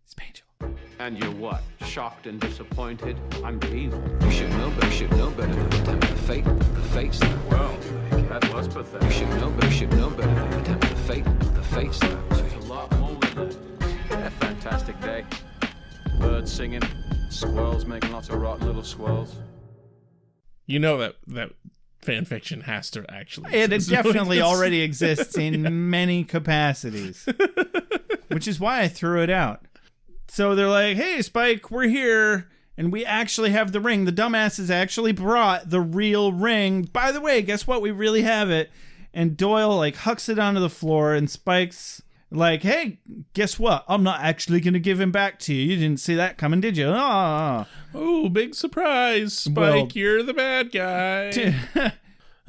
Spangel. And you're what? Shocked and disappointed? I'm evil. You should know better than attempt to fake the fates. Well, that was pathetic. You should know better than attempt to fake the fates. There's a lot more than that. A fantastic day. Birds singing, squirrels making lots of rotten little squirrels. You know that fan fiction has to actually exist. It definitely already exists in many capacities. Which is why I threw it out. So they're like, hey, Spike, we're here, and we actually have the ring. The dumbasses actually brought the real ring. By the way, guess what? We really have it. And Doyle, hucks it onto the floor, and Spike's like, hey, guess what? I'm not actually going to give him back to you. You didn't see that coming, did you? Oh, big surprise, Spike. You're the bad guy.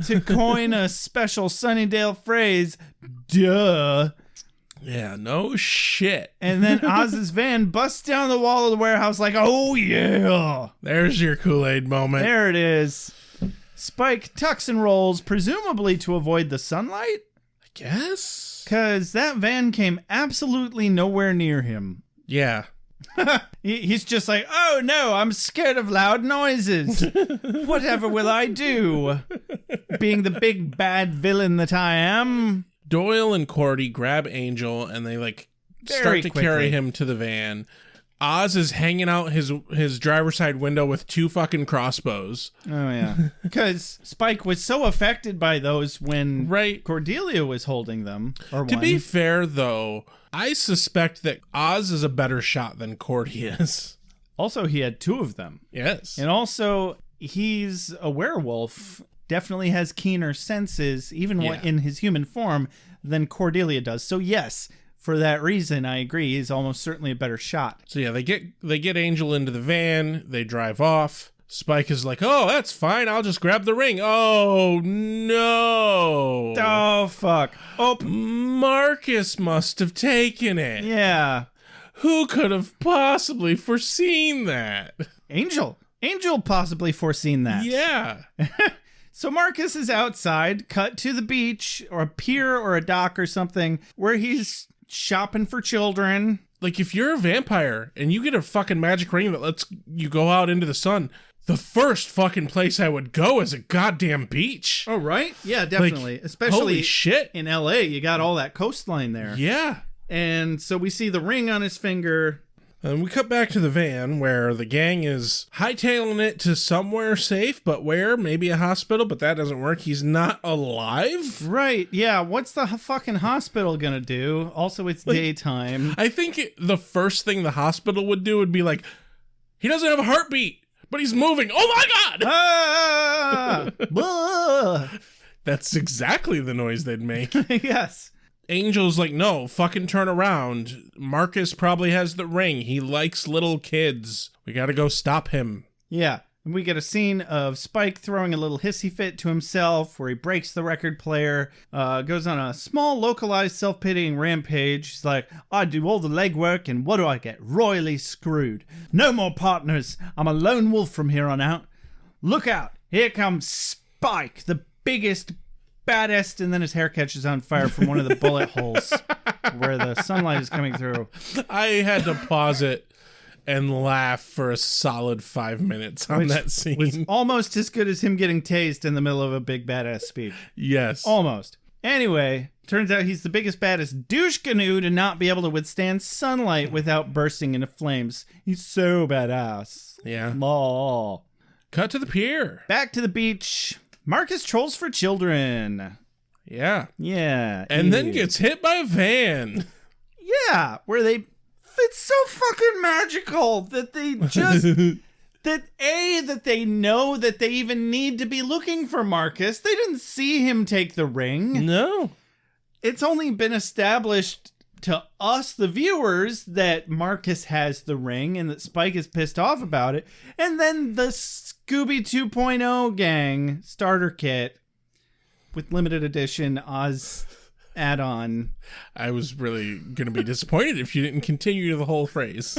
To coin a special Sunnydale phrase, duh. Yeah, no shit. And then Oz's van busts down the wall of the warehouse like, oh yeah. There's your Kool-Aid moment. There it is. Spike tucks and rolls, presumably to avoid the sunlight? I guess. Because that van came absolutely nowhere near him. Yeah. He's just like, oh no, I'm scared of loud noises. Whatever will I do? Being the big bad villain that I am. Doyle and Cordy grab Angel and they start to carry him to the van. Oz is hanging out his driver's side window with 2 fucking crossbows. Oh yeah. Because Spike was so affected by those when Cordelia was holding them. To be fair though, I suspect that Oz is a better shot than Cordy is. Also, he had 2 of them. Yes. And also, he's a werewolf. Definitely has keener senses, even in his human form, than Cordelia does. So yes, for that reason, I agree, he's almost certainly a better shot. So yeah, they get Angel into the van, they drive off. Spike is like, oh, that's fine, I'll just grab the ring. Oh, no. Oh, fuck. Oh, Marcus must have taken it. yeah. Who could have possibly foreseen that? Angel possibly foreseen that. Yeah. So Marcus is outside, cut to the beach or a pier or a dock or something where he's shopping for children. Like, if you're a vampire and you get a fucking magic ring that lets you go out into the sun, the first fucking place I would go is a goddamn beach. Oh, right? Yeah, definitely. Like, especially holy shit. in LA, you got all that coastline there. Yeah. And so we see the ring on his finger. And we cut back to the van where the gang is hightailing it to somewhere safe, but where? Maybe a hospital, but that doesn't work. He's not alive? Right, yeah. What's the fucking hospital gonna do? Also, it's daytime. I think the first thing the hospital would do would be like, he doesn't have a heartbeat, but he's moving. Oh my God! Ah! That's exactly the noise they'd make. Yes. Angel's like, no, fucking turn around. Marcus probably has the ring. He likes little kids. We gotta go stop him. Yeah. And we get a scene of Spike throwing a little hissy fit to himself where he breaks the record player, goes on a small localized self-pitying rampage. He's like, I do all the legwork and what do I get? Royally screwed. No more partners. I'm a lone wolf from here on out. Look out. Here comes Spike, the biggest baddest, and then his hair catches on fire from one of the bullet holes where the sunlight is coming through. I had to pause it and laugh for a solid 5 minutes on that scene. Was almost as good as him getting tased in the middle of a big badass speech. Yes. Almost. Anyway, turns out he's the biggest, baddest douche canoe to not be able to withstand sunlight without bursting into flames. He's so badass. Yeah. Law. Cut to the pier. Back to the beach. Marcus trolls for children. Yeah. Yeah. And then gets hit by a van. Yeah, where they... It's so fucking magical that they just... that they know that they even need to be looking for Marcus. They didn't see him take the ring. No. It's only been established to us, the viewers, that Marcus has the ring and that Spike is pissed off about it. And then the Scooby 2.0 gang starter kit with limited edition Oz add-on. I was really going to be disappointed if you didn't continue the whole phrase.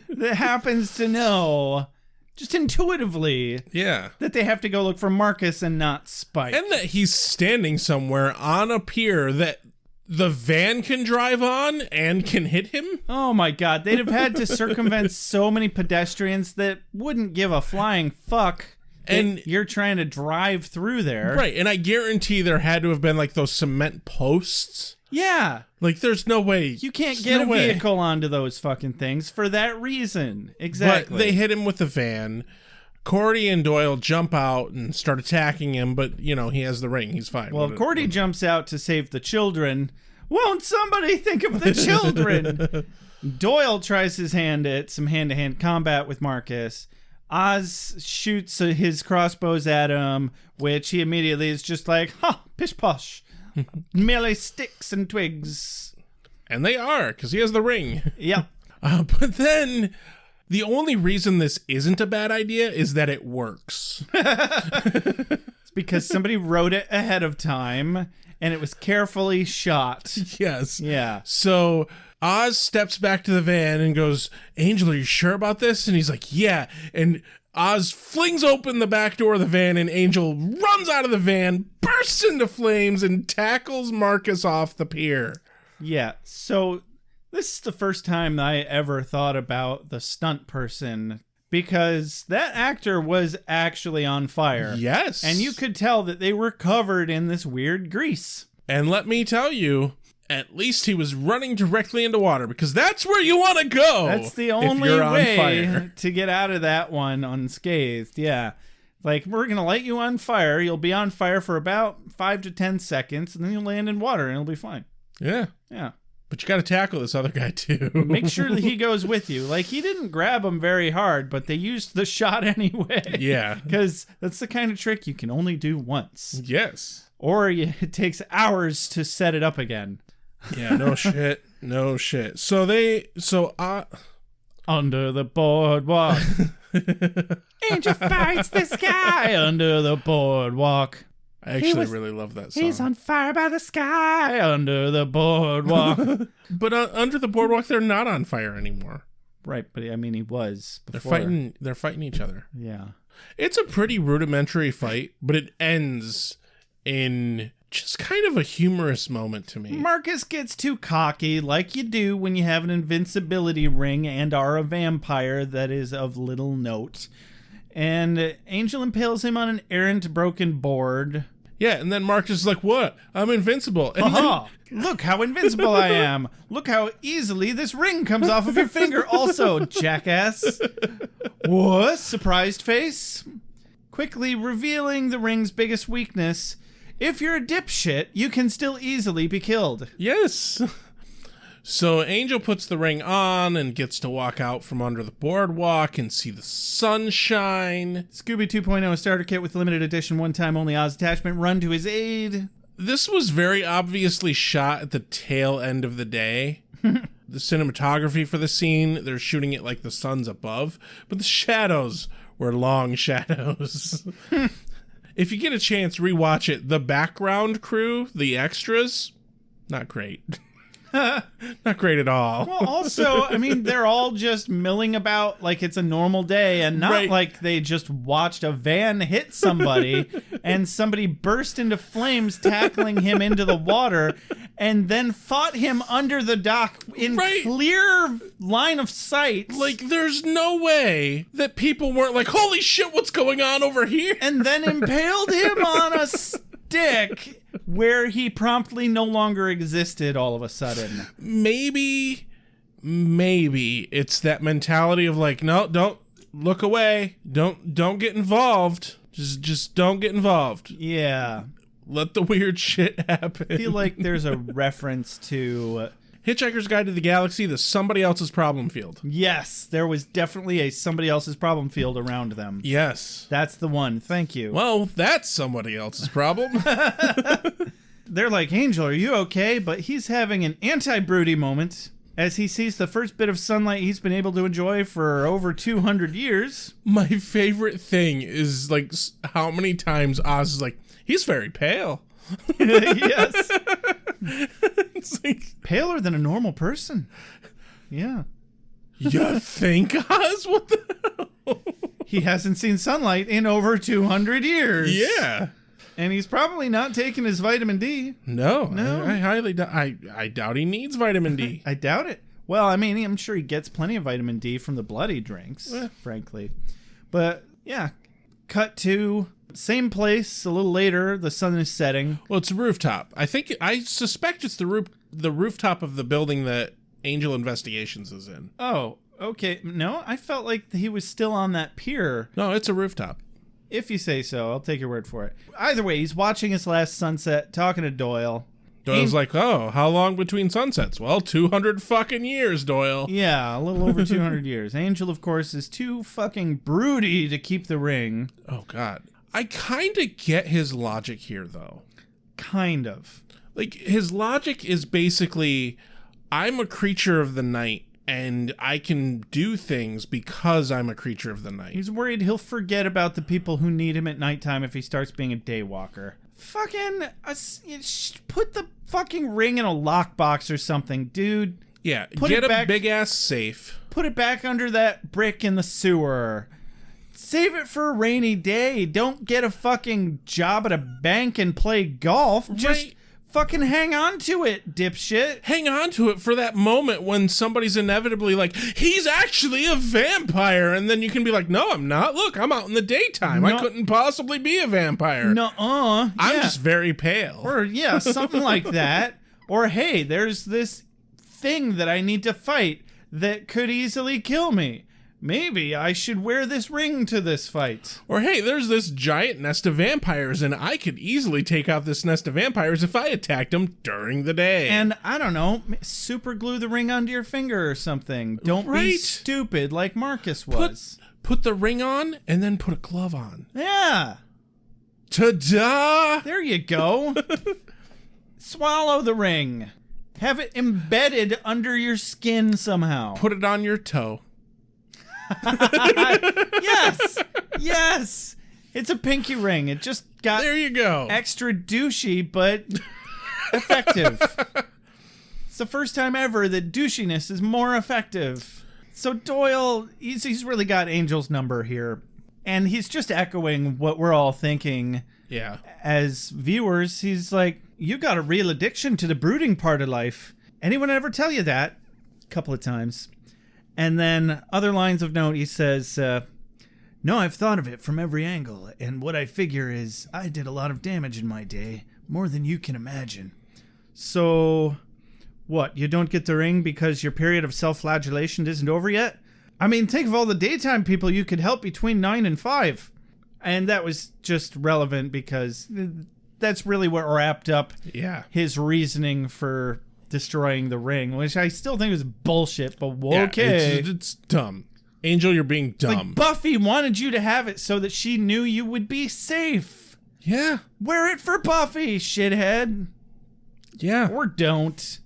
That happens to know, just intuitively, that they have to go look for Marcus and not Spike. And that he's standing somewhere on a pier that the van can drive on and can hit him? Oh my God, they'd have had to circumvent so many pedestrians that wouldn't give a flying fuck. And you're trying to drive through there. Right, and I guarantee there had to have been like those cement posts. Yeah. Like there's no way. You can't get a vehicle onto those fucking things for that reason. Exactly. But they hit him with the van. Cordy and Doyle jump out and start attacking him, but, you know, he has the ring. He's fine. Well, Cordy jumps out to save the children. Won't somebody think of the children? Doyle tries his hand at some hand-to-hand combat with Marcus. Oz shoots his crossbows at him, which he immediately is just like, ha, pish-posh. Merely sticks and twigs. And they are, because he has the ring. Yep. But then... the only reason this isn't a bad idea is that it works. It's because somebody wrote it ahead of time and it was carefully shot. Yes. Yeah. So Oz steps back to the van and goes, Angel, are you sure about this? And he's like, yeah. And Oz flings open the back door of the van and Angel runs out of the van, bursts into flames, and tackles Marcus off the pier. Yeah. So... this is the first time I ever thought about the stunt person, because that actor was actually on fire. Yes. And you could tell that they were covered in this weird grease. And let me tell you, at least he was running directly into water, because that's where you want to go. That's the only way to get out of that one unscathed. Yeah. Like, we're going to light you on fire. You'll be on fire for about 5 to 10 seconds, and then you'll land in water, and it'll be fine. Yeah. Yeah. But you got to tackle this other guy, too. Make sure that he goes with you. Like, he didn't grab him very hard, but they used the shot anyway. Yeah. Because that's the kind of trick you can only do once. Yes. Or it takes hours to set it up again. Yeah, no shit. No shit. So under the boardwalk. Angel fights the sky under the boardwalk. I actually really love that song. He's on fire by the sky under the boardwalk. But under the boardwalk, they're not on fire anymore. Right, but I mean, he was before. They're fighting each other. Yeah. It's a pretty rudimentary fight, but it ends in just kind of a humorous moment to me. Marcus gets too cocky, like you do when you have an invincibility ring and are a vampire that is of little note. And Angel impales him on an errant broken board. Yeah, and then Marcus is like, what? I'm invincible. And Look how invincible I am. Look how easily this ring comes off of your finger also, jackass. What? Surprised face? Quickly revealing the ring's biggest weakness. If you're a dipshit, you can still easily be killed. Yes. So Angel puts the ring on and gets to walk out from under the boardwalk and see the sunshine. Scooby 2.0 starter kit with limited edition one-time only Oz attachment run to his aid. This was very obviously shot at the tail end of the day. The cinematography for the scene, they're shooting it like the sun's above, but the shadows were long shadows. If you get a chance, rewatch it. The background crew, the extras, not great. Not great at all. Well, also, I mean, they're all just milling about like it's a normal day and not like they just watched a van hit somebody and somebody burst into flames tackling him into the water and then fought him under the dock in clear line of sight. Like, there's no way that people weren't like, holy shit, what's going on over here? And then impaled him on a stick where he promptly no longer existed all of a sudden. Maybe it's that mentality of like, no, don't look away. Don't get involved. Just don't get involved. Yeah. Let the weird shit happen. I feel like there's a reference to Hitchhiker's Guide to the Galaxy, the somebody else's problem field. Yes, there was definitely a somebody else's problem field around them. Yes. That's the one. Thank you. Well, that's somebody else's problem. They're like, Angel, are you okay? But he's having an anti-broody moment as he sees the first bit of sunlight he's been able to enjoy for over 200 years. My favorite thing is like how many times Oz is like, he's very pale. Yes. It's like, paler than a normal person. Yeah. You think, Oz? What the hell? He hasn't seen sunlight in over 200 years. Yeah. And he's probably not taking his vitamin D. No. I highly doubt. I doubt he needs vitamin D. I doubt it. Well, I mean, I'm sure he gets plenty of vitamin D from the blood he drinks, frankly. But, yeah. Cut to same place a little later. The sun is setting. Well, it's a rooftop. I suspect it's the rooftop of the building that Angel Investigations is in. Oh, okay. No, I felt like he was still on that pier. No, it's a rooftop. If you say so, I'll take your word for it. Either way, he's watching his last sunset, talking to Doyle. Doyle's like, oh, how long between sunsets? Well, 200 fucking years, Doyle. Yeah, a little over 200 years. Angel, of course, is too fucking broody to keep the ring. Oh, God. I kind of get his logic here, though. Kind of. Like, his logic is basically, I'm a creature of the night, and I can do things because I'm a creature of the night. He's worried he'll forget about the people who need him at nighttime if he starts being a daywalker. Fucking put the fucking ring in a lockbox or something, dude. Yeah, get a big-ass safe. Put it back under that brick in the sewer. Save it for a rainy day. Don't get a fucking job at a bank and play golf. Just fucking hang on to it, dipshit. Hang on to it for that moment when somebody's inevitably like, he's actually a vampire. And then you can be like, no, I'm not. Look, I'm out in the daytime. No. I couldn't possibly be a vampire. Nuh-uh. I'm just very pale. Or, yeah, something like that. Or, hey, there's this thing that I need to fight that could easily kill me. Maybe I should wear this ring to this fight. Or, hey, there's this giant nest of vampires, and I could easily take out this nest of vampires if I attacked them during the day. And, I don't know, super glue the ring onto your finger or something. Don't be stupid like Marcus was. Put the ring on, and then put a glove on. Yeah. Ta-da! There you go. Swallow the ring. Have it embedded under your skin somehow. Put it on your toe. Yes! Yes! It's a pinky ring. It just got There you go. extra douchey, but effective. It's the first time ever that douchiness is more effective. So Doyle, he's really got Angel's number here. And he's just echoing what we're all thinking. Yeah. As viewers, he's like, you got a real addiction to the brooding part of life. Anyone ever tell you that? A couple of times. And then other lines of note, he says, no, I've thought of it from every angle. And what I figure is I did a lot of damage in my day. More than you can imagine. So, what? You don't get the ring because your period of self-flagellation isn't over yet? I mean, think of all the daytime people you could help between 9 and 5. And that was just relevant because that's really what wrapped up his reasoning for destroying the ring, which I still think is bullshit, but okay. Yeah, it's dumb. Angel, you're being dumb. Like, Buffy wanted you to have it so that she knew you would be safe. Yeah. Wear it for Buffy, shithead. Yeah. Or don't.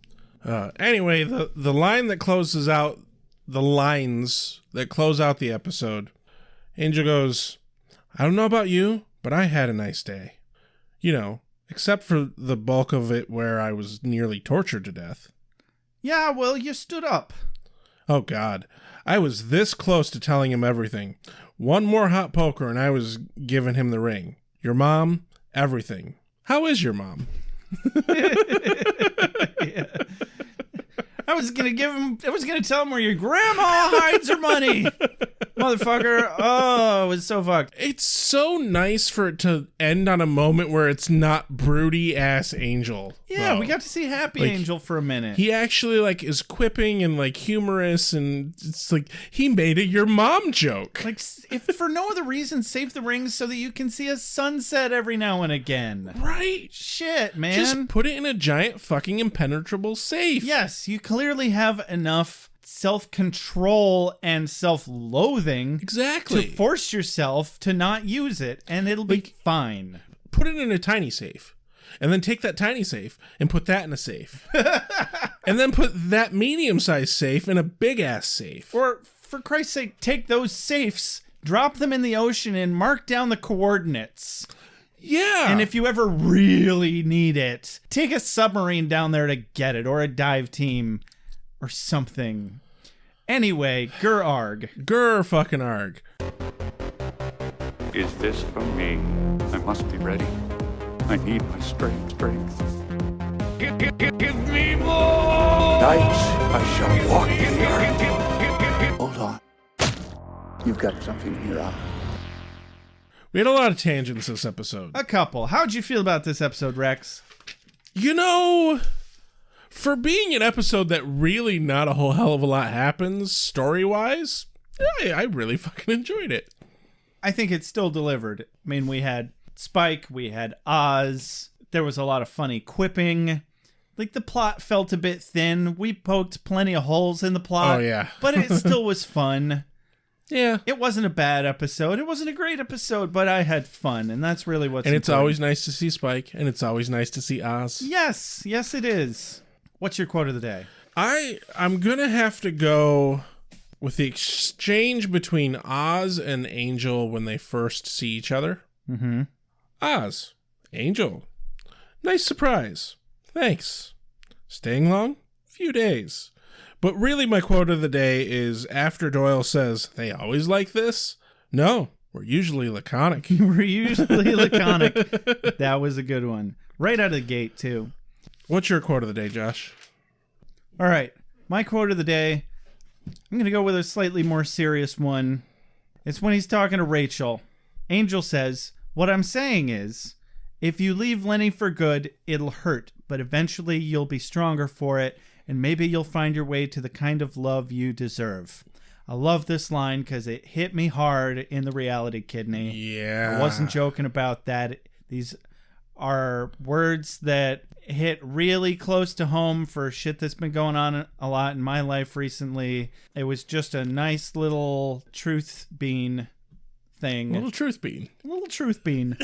Anyway, the line that closes out the lines that close out the episode, Angel goes, I don't know about you, but I had a nice day. You know, except for the bulk of it where I was nearly tortured to death. Yeah, well, you stood up. Oh, God. I was this close to telling him everything. One more hot poker and I was giving him the ring. Your mom, everything. How is your mom? Yeah. I was gonna tell him where your grandma hides her money. Motherfucker. Oh, it was so fucked. It's so nice for it to end on a moment where it's not broody ass Angel. Yeah, though. we got to see Happy Like, Angel for a minute. He actually is quipping and humorous, and it's like he made a your mom joke. Like, if for no other reason, save the rings so that you can see a sunset every now and again. Right? Shit, man. Just put it in a giant fucking impenetrable safe. Yes, you clearly have enough self-control and self-loathing Exactly. to force yourself to not use it, and it'll be fine. Put it in a tiny safe, and then take that tiny safe and put that in a safe. And then put that medium-sized safe in a big-ass safe. Or, for Christ's sake, take those safes, drop them in the ocean, and mark down the coordinates. Yeah. And if you ever really need it, take a submarine down there to get it, or a dive team, or something. Anyway, Gur Arg. Gur fucking arg. Is this for me? I must be ready. I need my strength. Give me more! Nights I shall walk in the earth. Hold on. You've got something in your eye. We had a lot of tangents this episode. A couple. How'd you feel about this episode, Rex? You know, for being an episode that really not a whole hell of a lot happens story-wise, I really fucking enjoyed it. I think it still delivered. I mean, we had Spike, we had Oz, there was a lot of funny quipping. Like, the plot felt a bit thin. We poked plenty of holes in the plot. Oh, yeah. But it still was fun. Yeah. It wasn't a bad episode. It wasn't a great episode, but I had fun, and that's really what's And it's important. always nice to see Spike, and it's always nice to see Oz. Yes, it is. What's your quote of the day? I'm gonna have to go with the exchange between Oz and Angel when they first see each other. Mm-hmm. Oz, Angel, nice surprise. Thanks. Staying long? Few days. But really my quote of the day is after Doyle says, they always like this? No, we're usually laconic. We're usually laconic. That was a good one. Right out of the gate, too. What's your quote of the day, Josh? All right. My quote of the day, I'm going to go with a slightly more serious one. It's when he's talking to Rachel. Angel says, what I'm saying is, if you leave Lenny for good, it'll hurt, but eventually you'll be stronger for it, and maybe you'll find your way to the kind of love you deserve. I love this line because it hit me hard in the reality kidney. Yeah. I wasn't joking about that. These are words that hit really close to home for shit that's been going on a lot in my life recently. It was just a nice little truth bean thing. Little truth bean. Little truth bean.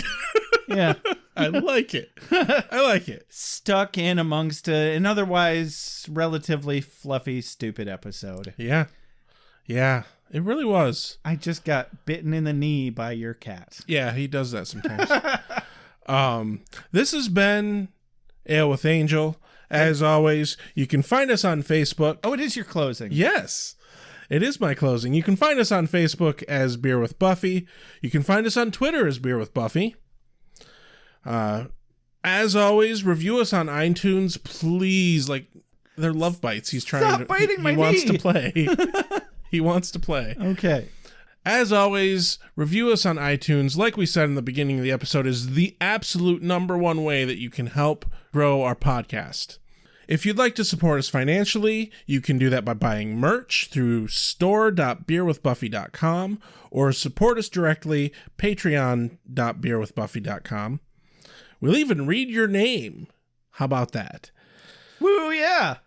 Yeah. I like it. I like it. Stuck in amongst an otherwise relatively fluffy, stupid episode. Yeah. Yeah, it really was. I just got bitten in the knee by your cat. Yeah, he does that sometimes. This has been AwA with Angel. As always, you can find us on Facebook. Oh, it is your closing. Yes, it is my closing. You can find us on Facebook as Beer with Buffy. You can find us on Twitter as Beer with Buffy. As always, review us on iTunes, please. Like, they're love bites. He's trying Stop biting my knee. He wants to play. He wants to play. Okay. As always, review us on iTunes. Like we said in the beginning of the episode, is the absolute number one way that you can help grow our podcast. If you'd like to support us financially, you can do that by buying merch through store.beerwithbuffy.com or support us directly, patreon.beerwithbuffy.com. We'll even read your name. How about that? Woo, yeah.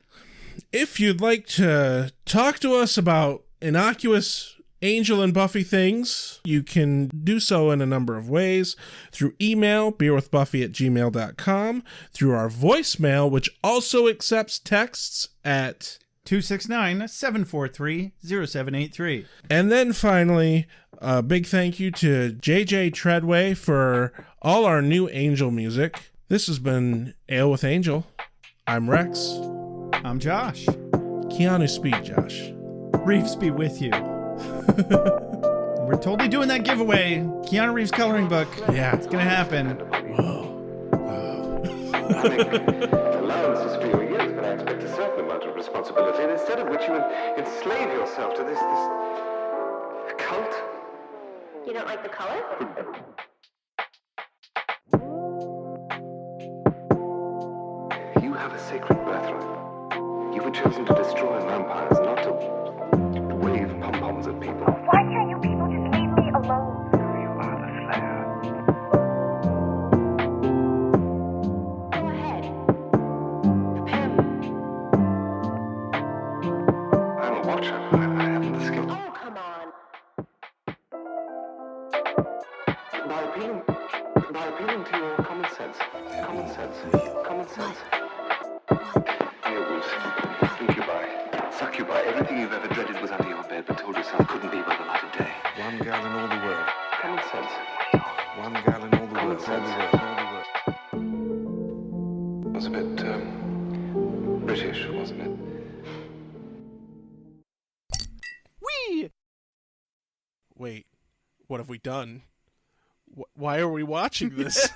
If you'd like to talk to us about innocuous Angel and Buffy things, you can do so in a number of ways. Through email, beerwithbuffy@gmail.com, through our voicemail, which also accepts texts at 269-743-0783. And then finally, a big thank you to JJ Treadway for all our new Angel music. This has been AwA with Angel. I'm Rex. I'm Josh. Keanu speed, Josh. Reeves be with you. We're totally doing that giveaway. Keanu Reeves coloring book. Yeah. It's going to happen. Whoa. Allowances for your years, but I expect a certain amount of responsibility, and instead of which you enslave yourself to this cult. You don't like the color? You have a sacred birthright. You were chosen to destroy vampires, not to wave pom-poms at people. Why can't you people just leave me alone? You are the Slayer. Go ahead. I'm a watcher. I haven't the skill. Oh, come on. By appealing to your common sense. Common sense. Werewolves, incubi, succubi, everything you've ever dreaded was under your bed but told yourself couldn't be by the light of day. One girl in all the world. Common sense. One girl in all the Common world. sense. It was a bit, British, wasn't it? Whee! Wait, what have we done? Why are we watching this?